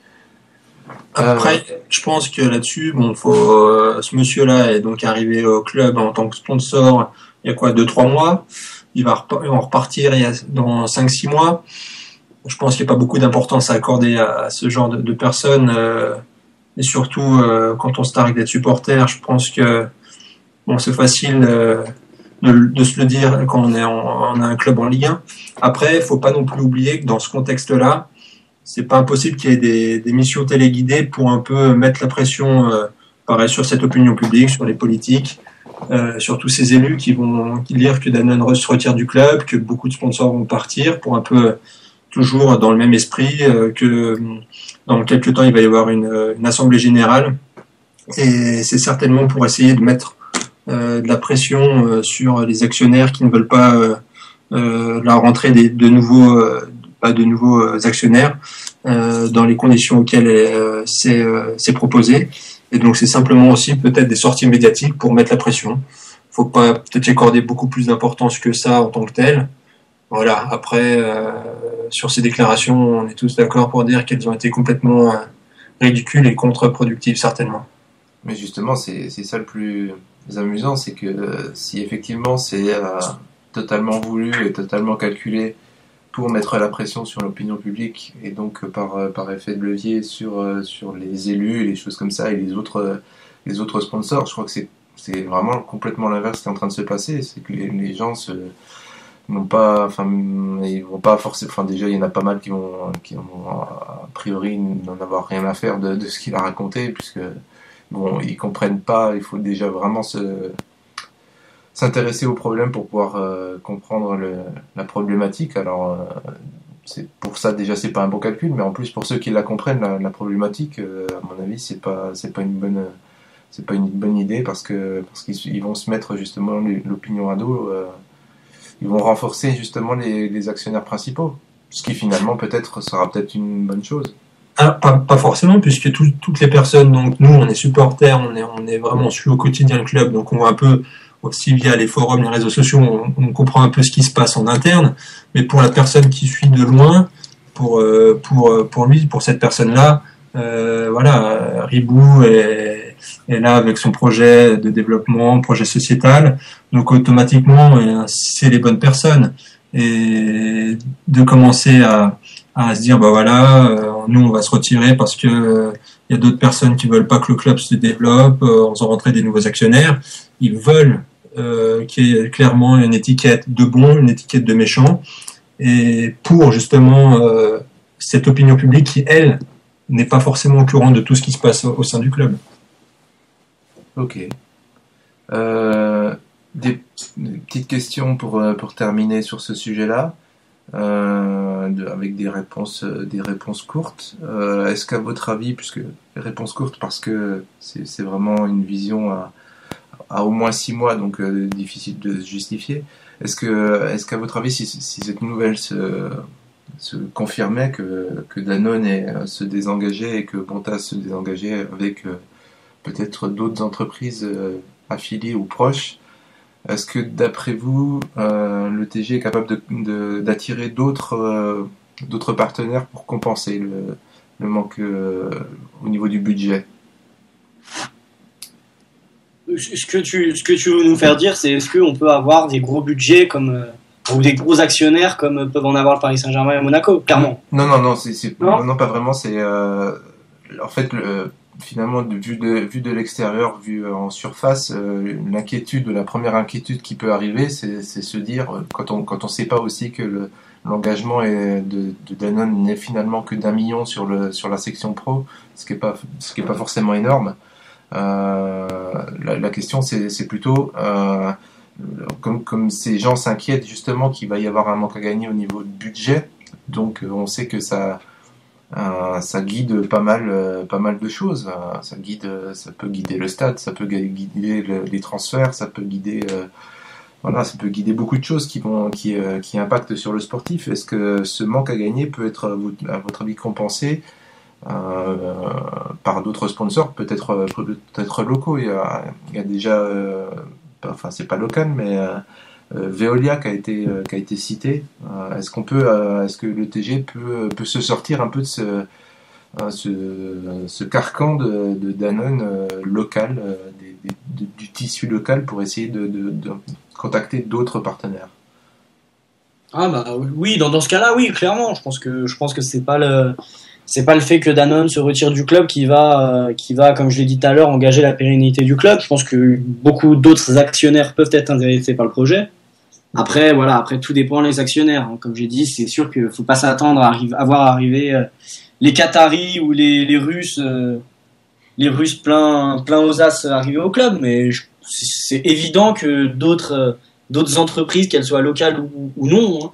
Après, je pense que là-dessus, bon, ce monsieur-là est donc arrivé au club en tant que sponsor il y a quoi, 2-3 mois. Ils vont repartir dans 5-6 mois. Je pense qu'il n'y a pas beaucoup d'importance à accorder à ce genre de personnes. Et surtout, quand on se targue d'être supporter, je pense que bon, c'est facile de se le dire quand on a un club en Ligue 1. Après, il ne faut pas non plus oublier que dans ce contexte-là, c'est pas impossible qu'il y ait des missions téléguidées pour un peu mettre la pression pareil, sur cette opinion publique, sur les politiques. Sur tous ces élus qui dire que Danone se retire du club, que beaucoup de sponsors vont partir, pour un peu toujours dans le même esprit que dans quelques temps il va y avoir une assemblée générale, et c'est certainement pour essayer de mettre de la pression sur les actionnaires qui ne veulent pas la rentrée de nouveaux actionnaires dans les conditions auxquelles c'est proposé. Et donc c'est simplement aussi peut-être des sorties médiatiques pour mettre la pression. Faut pas peut-être y accorder beaucoup plus d'importance que ça en tant que tel. Voilà. Après, sur ces déclarations, on est tous d'accord pour dire qu'elles ont été complètement ridicules et contre-productives certainement. Mais justement, c'est ça le plus amusant, c'est que si effectivement c'est totalement voulu et totalement calculé pour mettre la pression sur l'opinion publique et donc par effet de levier sur les élus et les choses comme ça et les autres sponsors, je crois que c'est vraiment complètement l'inverse qui est en train de se passer. C'est que les gens n'ont pas, enfin, ils vont pas forcément, enfin, déjà il y en a pas mal qui vont a priori n'en avoir rien à faire de ce qu'il a raconté, puisque bon, ils comprennent pas. Il faut déjà vraiment s'intéresser au problème pour pouvoir comprendre la problématique. Alors c'est pour ça déjà c'est pas un bon calcul, mais en plus pour ceux qui la comprennent la problématique, à mon avis c'est pas une bonne idée parce qu'ils vont se mettre justement l'opinion à dos, ils vont renforcer justement les actionnaires principaux, ce qui finalement sera peut-être une bonne chose. Alors, pas forcément, puisque toutes les personnes, donc nous, on est supporters, on est vraiment suit au quotidien le club, donc on voit un peu aussi via les forums, les réseaux sociaux, on comprend un peu ce qui se passe en interne. Mais pour la personne qui suit de loin, pour lui, pour cette personne-là, voilà, Ribou est là avec son projet de développement, projet sociétal, donc automatiquement, c'est les bonnes personnes. Et de commencer à se dire bah voilà, nous on va se retirer parce que il y a d'autres personnes qui veulent pas que le club se développe, on va rentrer des nouveaux actionnaires, ils veulent qu'il y ait clairement une étiquette de bon, une étiquette de méchant, et pour justement cette opinion publique qui elle n'est pas forcément au courant de tout ce qui se passe au sein du club. Ok. Des petites questions pour terminer sur ce sujet-là. Avec des réponses courtes. Est-ce qu'à votre avis, puisque les réponses courtes parce que c'est vraiment une vision à au moins 6 mois, donc difficile de se justifier. Est-ce qu'à votre avis, si cette nouvelle se confirmait que Danone se désengageait et que Bontas se désengageait avec peut-être d'autres entreprises affiliées ou proches, est-ce que d'après vous, le TG est capable d'attirer d'autres partenaires pour compenser le manque au niveau du budget? Ce que tu veux nous faire dire, c'est est-ce qu'on peut avoir des gros budgets comme ou des gros actionnaires comme peuvent en avoir le Paris Saint-Germain et Monaco, clairement. Non, non, pas vraiment. C'est en fait finalement vu de l'extérieur, vu en surface, la première inquiétude qui peut arriver, c'est se dire quand on sait pas aussi que l'engagement de Danone n'est finalement que d'1 million sur la section pro, ce qui est pas forcément énorme. La question c'est plutôt comme ces gens s'inquiètent justement qu'il va y avoir un manque à gagner au niveau de budget, donc on sait que ça guide pas mal de choses. Ça peut guider le stade, ça peut guider les transferts, ça peut guider ça peut guider beaucoup de choses qui impactent sur le sportif. Est-ce que ce manque à gagner peut être à votre avis compensé par d'autres sponsors, peut-être locaux? Il y a déjà c'est pas local, mais Veolia qui a été cité. Est-ce que le TG peut se sortir un peu de ce carcan de Danone local, du tissu local, pour essayer de contacter d'autres partenaires? Ah bah oui, dans ce cas-là, oui, clairement. Je pense que c'est pas le fait que Danone se retire du club qui va, comme je l'ai dit tout à l'heure, engager la pérennité du club. Je pense que beaucoup d'autres actionnaires peuvent être intéressés par le projet. Après, tout dépend des actionnaires. Comme j'ai dit, c'est sûr qu'il faut pas s'attendre à voir arriver les Qataris ou les Russes plein aux as arriver au club. Mais c'est évident que d'autres entreprises, qu'elles soient locales ou non,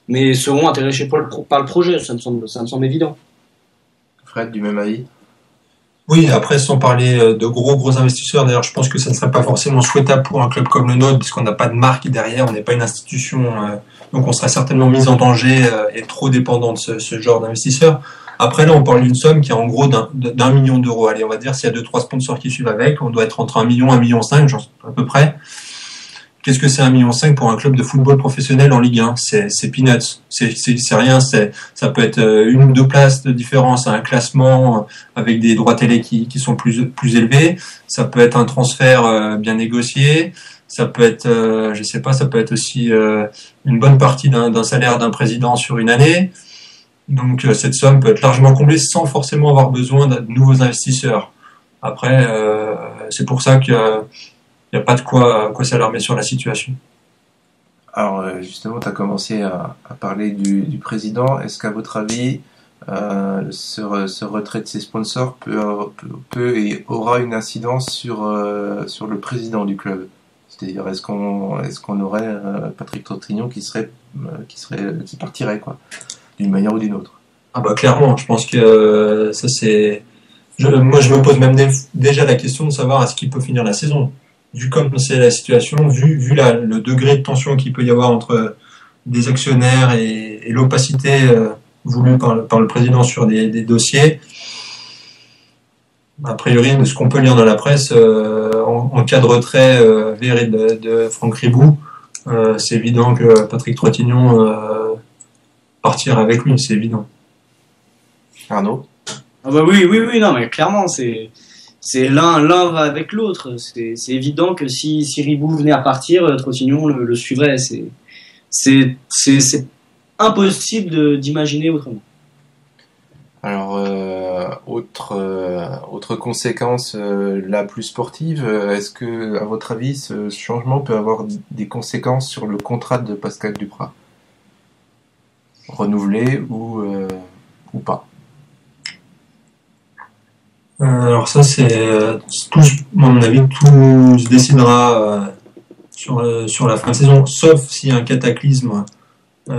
mais seront intéressées par le projet. Ça me semble évident. Fred, du même avis? Oui, après, sans parler de gros investisseurs, d'ailleurs, je pense que ça ne serait pas forcément souhaitable pour un club comme le nôtre, puisqu'on n'a pas de marque derrière, on n'est pas une institution, donc on serait certainement mis en danger et trop dépendant de ce genre d'investisseurs. Après, là, on parle d'une somme qui est en gros d'1 million d'euros. Allez, on va dire, s'il y a 2-3 sponsors qui suivent avec, on doit être entre 1 million et 1,5 million, à peu près. Qu'est-ce que c'est 1,5 million pour un club de football professionnel en Ligue 1? C'est peanuts. C'est rien. Ça peut être 1 ou 2 places de différence à un classement avec des droits télé qui sont plus élevés. Ça peut être un transfert bien négocié. Ça peut être, je sais pas, ça peut être aussi une bonne partie d'un salaire d'un président sur une année. Donc cette somme peut être largement comblée sans forcément avoir besoin de nouveaux investisseurs. Après, c'est pour ça que il n'y a pas de quoi s'alarmer sur la situation. Alors justement, tu as commencé à parler du président. Est-ce qu'à votre avis, ce retrait de ses sponsors peut et aura une incidence sur le président du club? C'est-à-dire, est-ce qu'on aurait Patrick Trintignant qui partirait, quoi, d'une manière ou d'une autre? Ah bah clairement, je pense que ça c'est... Moi je me pose même déjà la question de savoir est-ce qu'il peut finir la saison. Vu comme c'est la situation, vu le degré de tension qu'il peut y avoir entre des actionnaires et l'opacité voulu par le président sur des dossiers. A priori, de ce qu'on peut lire dans la presse, en cas de retrait Verret de Franck Ribou, c'est évident que Patrick Trottignon partira avec lui, c'est évident. Arnaud? Ah bah oui, non, mais clairement, c'est l'un va avec l'autre. C'est évident que si Ribou venait à partir, Trottignon le suivrait. C'est impossible d'imaginer autrement. Alors, autre conséquence la plus sportive, est-ce que, à votre avis, ce changement peut avoir des conséquences sur le contrat de Pascal Duprat? Renouvelé ou pas? Alors ça, à mon avis, tout se décidera sur la fin de saison, sauf s'il y a un cataclysme, et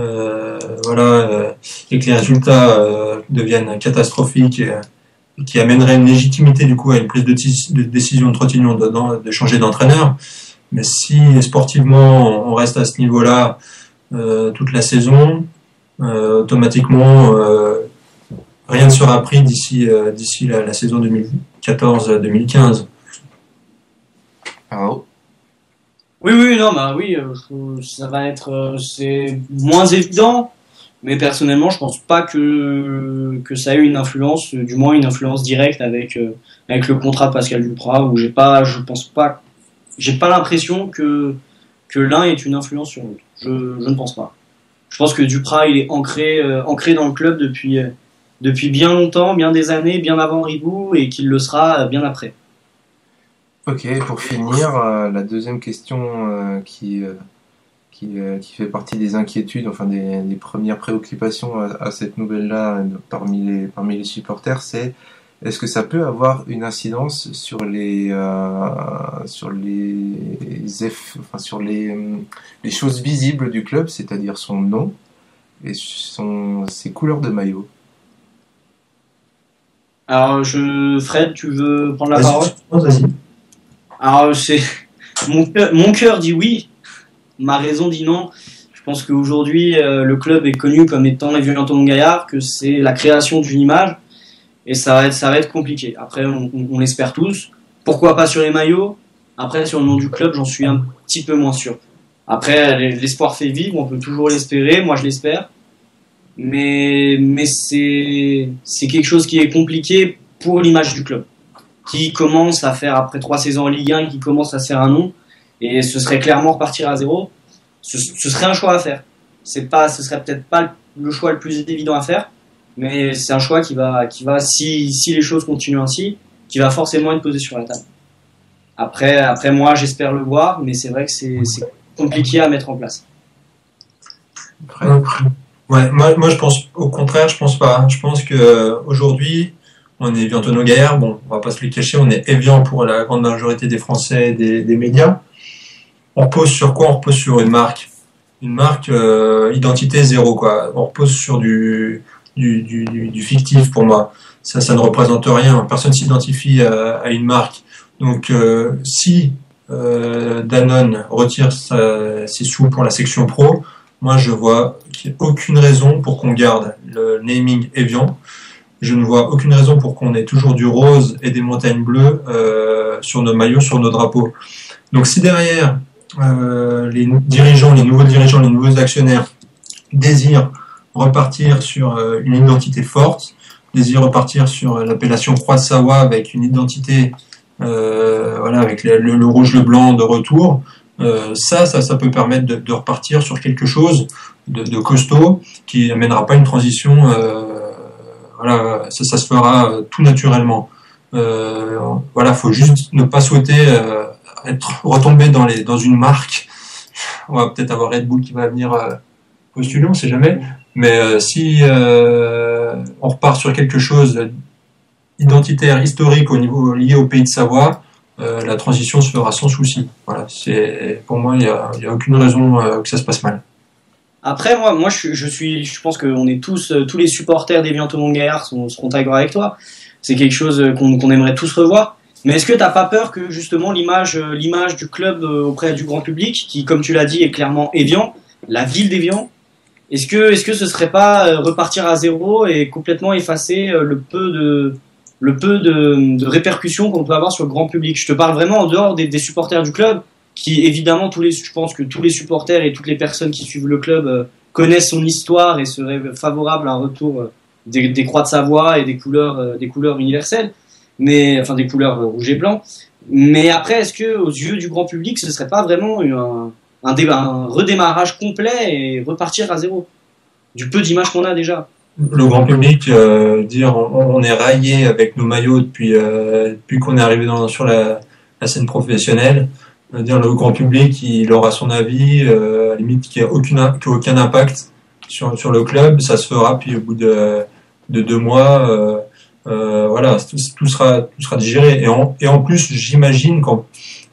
que les résultats deviennent catastrophiques et qui amènerait une légitimité du coup à une prise de décision de Trottignon de changer d'entraîneur. Mais si sportivement on reste à ce niveau-là toute la saison, automatiquement rien ne sera pris d'ici la saison 2014-2015. Oh. Oui, non, bah oui, ça va être, c'est moins évident, mais personnellement, je pense pas que ça ait une influence, du moins une influence directe avec le contrat de Pascal Duprat, où j'ai pas l'impression que l'un ait une influence sur l'autre. Je ne pense pas. Je pense que Duprat, il est ancré dans le club depuis bien longtemps, bien des années, bien avant Ribou, et qu'il le sera bien après. Ok, pour finir, la deuxième question qui fait partie des inquiétudes, enfin des premières préoccupations à cette nouvelle-là parmi les supporters, c'est est-ce que ça peut avoir une incidence sur les choses visibles du club, c'est-à-dire son nom et ses couleurs de maillot? Alors, Fred, tu veux prendre la parole? Vas-y. Alors, mon cœur dit oui, ma raison dit non. Je pense qu'aujourd'hui, le club est connu comme étant les Vieux-Antoine-Gaillard, que c'est la création d'une image, et ça va être compliqué. Après, on l'espère tous. Pourquoi pas sur les maillots? Après, sur le nom du club, j'en suis un petit peu moins sûr. Après, l'espoir fait vivre, on peut toujours l'espérer, moi je l'espère. Mais c'est quelque chose qui est compliqué pour l'image du club, qui commence à faire, après 3 saisons en Ligue 1, qui commence à se faire un nom, et ce serait clairement repartir à zéro. Ce serait un choix à faire. Ce serait peut-être pas le choix le plus évident à faire, mais c'est un choix qui va, si les choses continuent ainsi, qui va forcément être posé sur la table. Après moi, j'espère le voir, mais c'est vrai que c'est compliqué à mettre en place. Ouais, moi je pense au contraire, je pense pas. Je pense que aujourd'hui, on est Vieux-Antoine-Gaillard, bon, on va pas se le cacher, on est Évian pour la grande majorité des Français et des médias. On repose sur quoi? On repose sur une marque identité zéro, quoi. On repose sur du fictif pour moi. Ça ne représente rien. Personne s'identifie à une marque. Donc si Danone retire ses sous pour la section pro, moi je vois qu'il n'y a aucune raison pour qu'on garde le naming Évian. Je ne vois aucune raison pour qu'on ait toujours du rose et des montagnes bleues sur nos maillots, sur nos drapeaux. Donc si derrière les nouveaux dirigeants, les nouveaux actionnaires désirent repartir sur une identité forte, désirent repartir sur l'appellation Croix de Savoie avec une identité avec le rouge, le blanc de retour, ça peut permettre de repartir sur quelque chose de costaud qui n'amènera pas une transition. Ça se fera tout naturellement. Faut juste ne pas souhaiter retomber dans une marque. On va peut-être avoir Red Bull qui va venir postuler, on sait jamais. Mais si on repart sur quelque chose identitaire, historique au niveau lié au pays de Savoie, la transition se fera sans souci. Voilà, pour moi, il y a aucune raison que ça se passe mal. Après, moi, je pense qu'on est tous les supporters des Vieux-Antoine-Gaillard seront d'accord avec toi. C'est quelque chose qu'on aimerait tous revoir. Mais est-ce que t'as pas peur que justement l'image du club auprès du grand public, qui, comme tu l'as dit, est clairement Évian, la ville d'Évian, Est-ce que ce serait pas repartir à zéro et complètement effacer le peu de répercussions qu'on peut avoir sur le grand public? Je te parle vraiment en dehors des supporters du club, qui évidemment je pense que tous les supporters et toutes les personnes qui suivent le club connaissent son histoire et seraient favorables à un retour des croix de Savoie et des couleurs universelles, mais enfin des couleurs rouge et blanc. Mais après, est-ce que aux yeux du grand public, ce serait pas vraiment un redémarrage complet et repartir à zéro du peu d'images qu'on a déjà? Le grand public, dire on est raillé avec nos maillots depuis qu'on est arrivé sur la scène professionnelle. Dire le grand public, il aura son avis, à la limite qui a aucun impact sur le club, ça se fera, puis au bout de 2 mois, voilà, tout sera digéré. Et en plus, j'imagine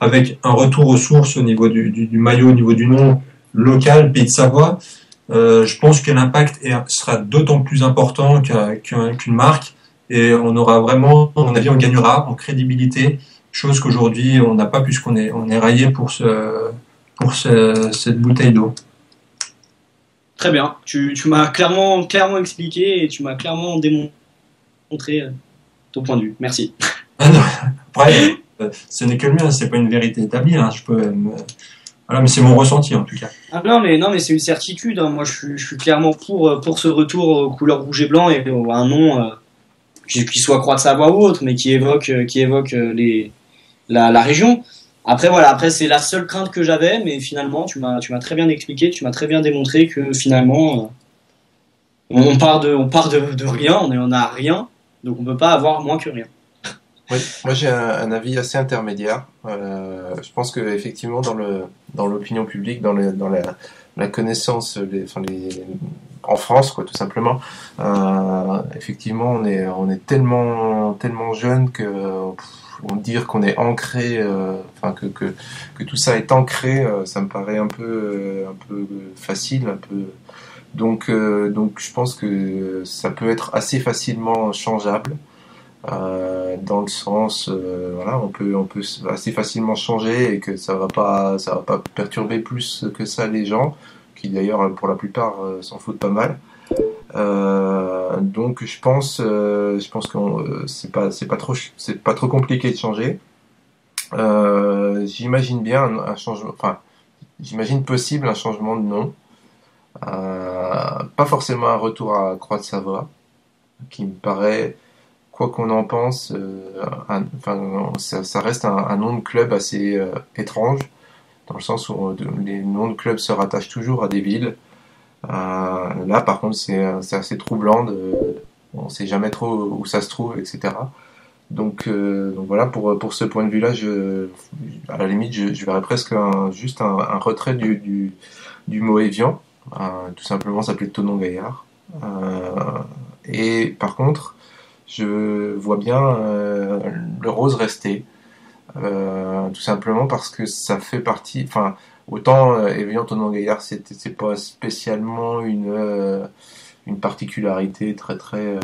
avec un retour aux sources au niveau du maillot, au niveau du nom local, Pays de Savoie, je pense que l'impact sera d'autant plus important qu'une marque, et on aura vraiment, à mon avis, on gagnera en crédibilité, chose qu'aujourd'hui on n'a pas, puisqu'on est raillé pour cette bouteille d'eau. Très bien, tu m'as clairement expliqué et tu m'as clairement démontré ton point de vue. Merci. Après, ce n'est que le mien, c'est pas une vérité établie. Hein. Voilà, mais c'est mon ressenti en tout cas. Ah non, mais c'est une certitude. Hein. Moi, je suis clairement pour ce retour aux couleurs rouge et blanc et à un nom qui soit Croix de Savoie ou autre, mais qui évoque la région. Après c'est la seule crainte que j'avais, mais finalement tu m'as très bien expliqué, tu m'as très bien démontré que finalement on part de rien, on en a rien, donc on peut pas avoir moins que rien. Oui, moi j'ai un avis assez intermédiaire. Je pense que effectivement dans l'opinion publique, dans la connaissance, en France quoi, tout simplement. Effectivement, on est tellement jeune que on dire qu'on est ancré, que tout ça est ancré, ça me paraît un peu facile, un peu. Donc je pense que ça peut être assez facilement changeable. Dans le sens, voilà, on peut assez facilement changer et que ça va pas perturber plus que ça les gens, qui d'ailleurs pour la plupart s'en foutent pas mal. Donc je pense que c'est pas trop compliqué de changer. J'imagine bien un changement, j'imagine possible un changement de nom. Pas forcément un retour à Croix de Savoie, qui me paraît, quoi qu'on en pense, ça reste un nom de club assez étrange, dans le sens où les noms de clubs se rattachent toujours à des villes. Là, par contre, c'est assez troublant. On sait jamais trop où ça se trouve, etc. Donc voilà, pour ce point de vue-là, à la limite, je verrais presque juste un retrait du mot Évian, tout simplement s'appeler Thonon-Gaillard. Et par contre, je vois bien le rose rester, tout simplement parce que ça fait partie. Enfin, autant Évian Thonon-Gaillard, c'est pas spécialement une particularité très très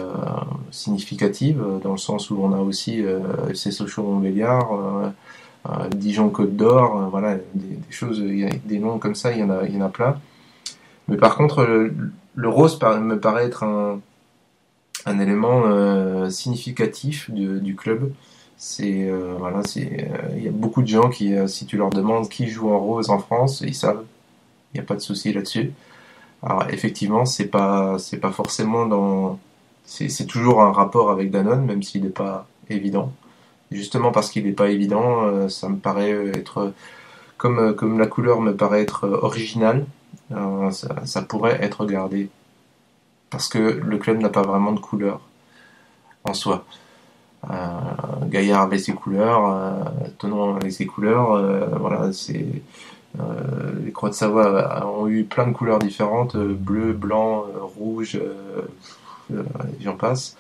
significative, dans le sens où on a aussi FC Sochaux-Montbéliard, Dijon Côte d'Or, voilà, des choses, des noms comme ça, il y en a plein. Mais par contre, le rose me paraît être un élément significatif du club. Il y a beaucoup de gens qui, si tu leur demandes qui joue en rose en France, ils savent. Il n'y a pas de souci là-dessus. Alors effectivement, c'est pas forcément c'est toujours un rapport avec Danone, même s'il n'est pas évident. Justement parce qu'il n'est pas évident, ça me paraît être comme la couleur me paraît être originale. Ça pourrait être gardé parce que le club n'a pas vraiment de couleur en soi. Gaillard avait ses couleurs, Thonon avait ses couleurs, voilà, les Croix de Savoie ont eu plein de couleurs différentes, bleu, blanc, rouge, j'en passe.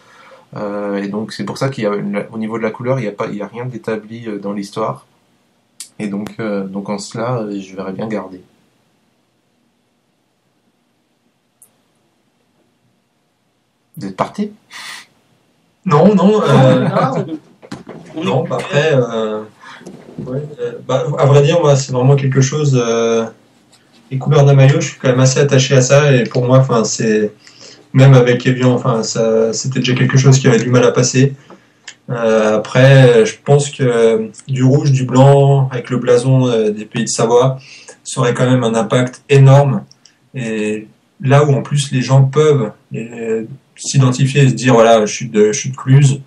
Et donc c'est pour ça au niveau de la couleur, il y a rien d'établi dans l'histoire. Et donc en cela, je verrais bien garder. Vous êtes parti ? Non, après, à vrai dire, moi, c'est vraiment quelque chose les couleurs d'un maillot, je suis quand même assez attaché à ça. Et pour moi, enfin, c'est même avec Evian, enfin, ça, c'était déjà quelque chose qui avait du mal à passer. Après, je pense que du rouge, du blanc, avec le blason des Pays de Savoie, ça aurait quand même un impact énorme. Et là où en plus les gens peuvent s'identifier et se dire voilà, je suis de Cluse,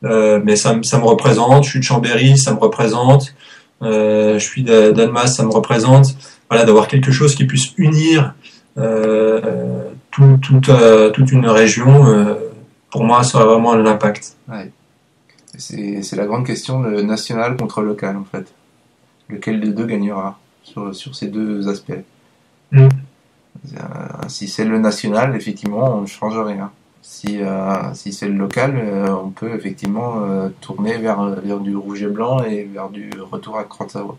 mais ça me représente, je suis de Chambéry, ça me représente, je suis d'Annemasse, ça me représente. Voilà, d'avoir quelque chose qui puisse unir toute une région, pour moi, ça aurait vraiment l'impact. Ouais. C'est la grande question de national contre local, en fait. Lequel des deux gagnera sur ces deux aspects. Si c'est le national, effectivement, on ne change rien. Si c'est le local, on peut effectivement tourner vers du rouge et blanc et vers du retour à Croix-de-Savoie.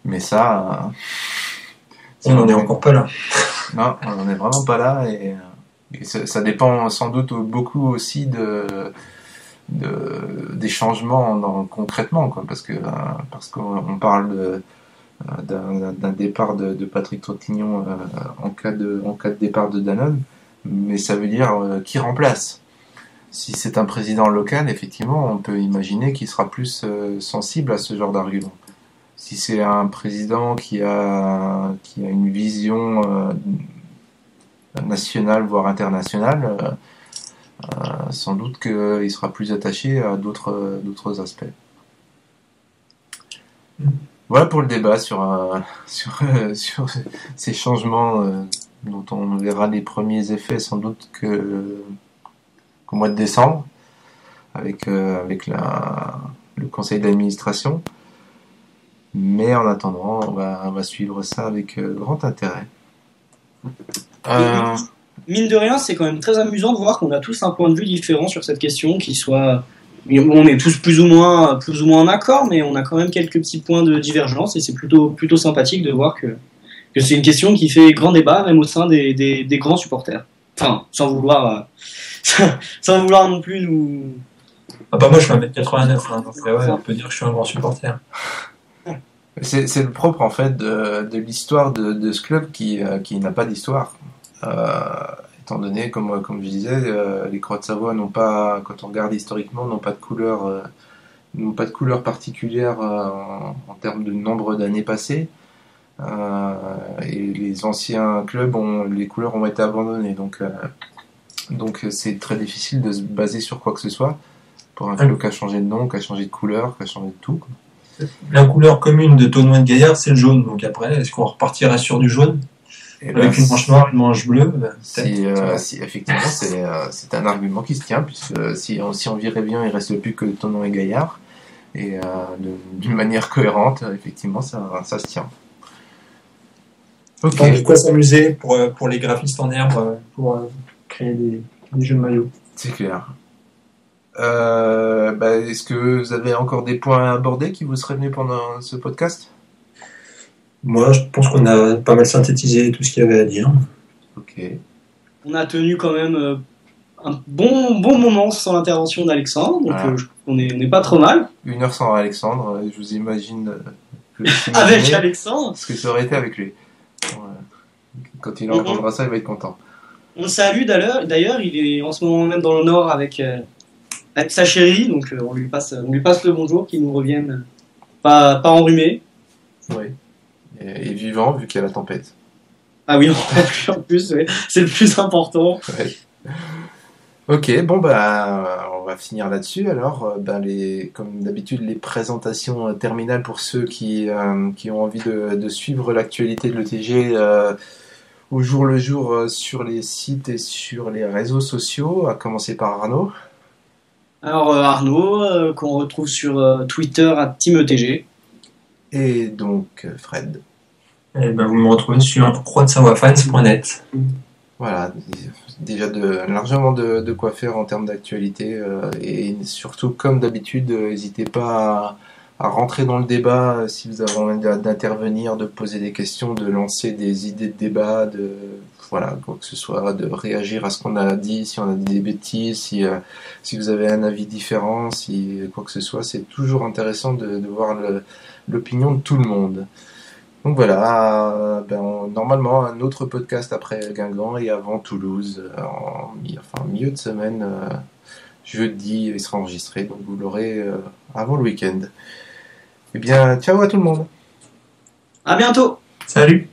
Mais ça... on n'en est encore pas là. Non, on n'en est vraiment pas là et ça dépend sans doute beaucoup aussi des changements concrètement, quoi, parce qu'on parle d'un départ de Patrick Trottignon en cas de départ de Danone, mais ça veut dire qui remplace. Si c'est un président local, effectivement, on peut imaginer qu'il sera plus sensible à ce genre d'argument. Si c'est un président qui a une vision nationale, voire internationale, sans doute qu'il sera plus attaché à d'autres aspects. Voilà pour le débat sur ces changements dont on verra les premiers effets sans doute qu'au mois de décembre avec le conseil d'administration. Mais en attendant, on va suivre ça avec grand intérêt. Mine de rien, c'est quand même très amusant de voir qu'on a tous un point de vue différent sur cette question, on est tous plus ou moins en accord, mais on a quand même quelques petits points de divergence, et c'est plutôt sympathique de voir que c'est une question qui fait grand débat, même au sein des grands supporters. Enfin, sans vouloir non plus nous... Ah bah moi je fais 1m89, hein, donc ouais, on peut dire que je suis un grand supporter. C'est le propre en fait de l'histoire de ce club qui n'a pas d'histoire. Étant donné, comme je disais, les Croix-de-Savoie n'ont pas, quand on regarde historiquement, n'ont pas de couleur particulière en termes de nombre d'années passées. Et les anciens clubs, les couleurs ont été abandonnées. Donc c'est très difficile de se baser sur quoi que ce soit pour un club qui a changé de nom, qui a changé de couleur, qui a changé de tout, quoi. La couleur commune de Tournois de Gaillard, c'est le jaune. Donc après, est-ce qu'on repartirait sur du jaune avec une manche noire, une manche bleue? Si effectivement, c'est un argument qui se tient, puisque si on virait bien, il reste plus que Tournois et Gaillard. Et d'une manière cohérente, effectivement, ça se tient. Ok. Donc, de quoi s'amuser pour les graphistes en herbe pour créer des jeux de maillots. C'est clair. Est-ce que vous avez encore des points à aborder qui vous seraient venus pendant ce podcast? Moi, je pense qu'on a pas mal synthétisé tout ce qu'il y avait à dire. Ok. On a tenu quand même un bon moment sans l'intervention d'Alexandre, donc on n'est pas trop mal. 1 heure sans Alexandre, je vous imagine... avec Alexandre, ce que ça aurait été avec lui. Quand il entendra ça, il va être content. On le salue d'ailleurs, il est en ce moment même dans le Nord avec sa chérie, donc on lui passe le bonjour, qu'il nous revienne pas enrhumé. Oui. Et vivant, vu qu'il y a la tempête. Ah oui, en plus, ouais. C'est le plus important. Ouais. Ok, bon on va finir là-dessus. Alors, comme d'habitude, les présentations terminales pour ceux qui ont envie de suivre l'actualité de l'ETG au jour le jour sur les sites et sur les réseaux sociaux, à commencer par Arnaud. Alors Arnaud, qu'on retrouve sur Twitter @TeamETG. Et donc Fred. Et vous me retrouvez sur croix-de-savoie-fans.net. Voilà, déjà largement de quoi faire en termes d'actualité et surtout, comme d'habitude, n'hésitez pas à rentrer dans le débat si vous avez envie d'intervenir, de poser des questions, de lancer des idées de débat, quoi que ce soit, de réagir à ce qu'on a dit, si on a dit des bêtises, si vous avez un avis différent, si quoi que ce soit, c'est toujours intéressant de voir l'opinion de tout le monde. Donc voilà, normalement un autre podcast après Guingamp et avant Toulouse, milieu de semaine, jeudi, il sera enregistré, donc vous l'aurez avant le week-end. Eh bien, ciao à tout le monde. À bientôt! Salut!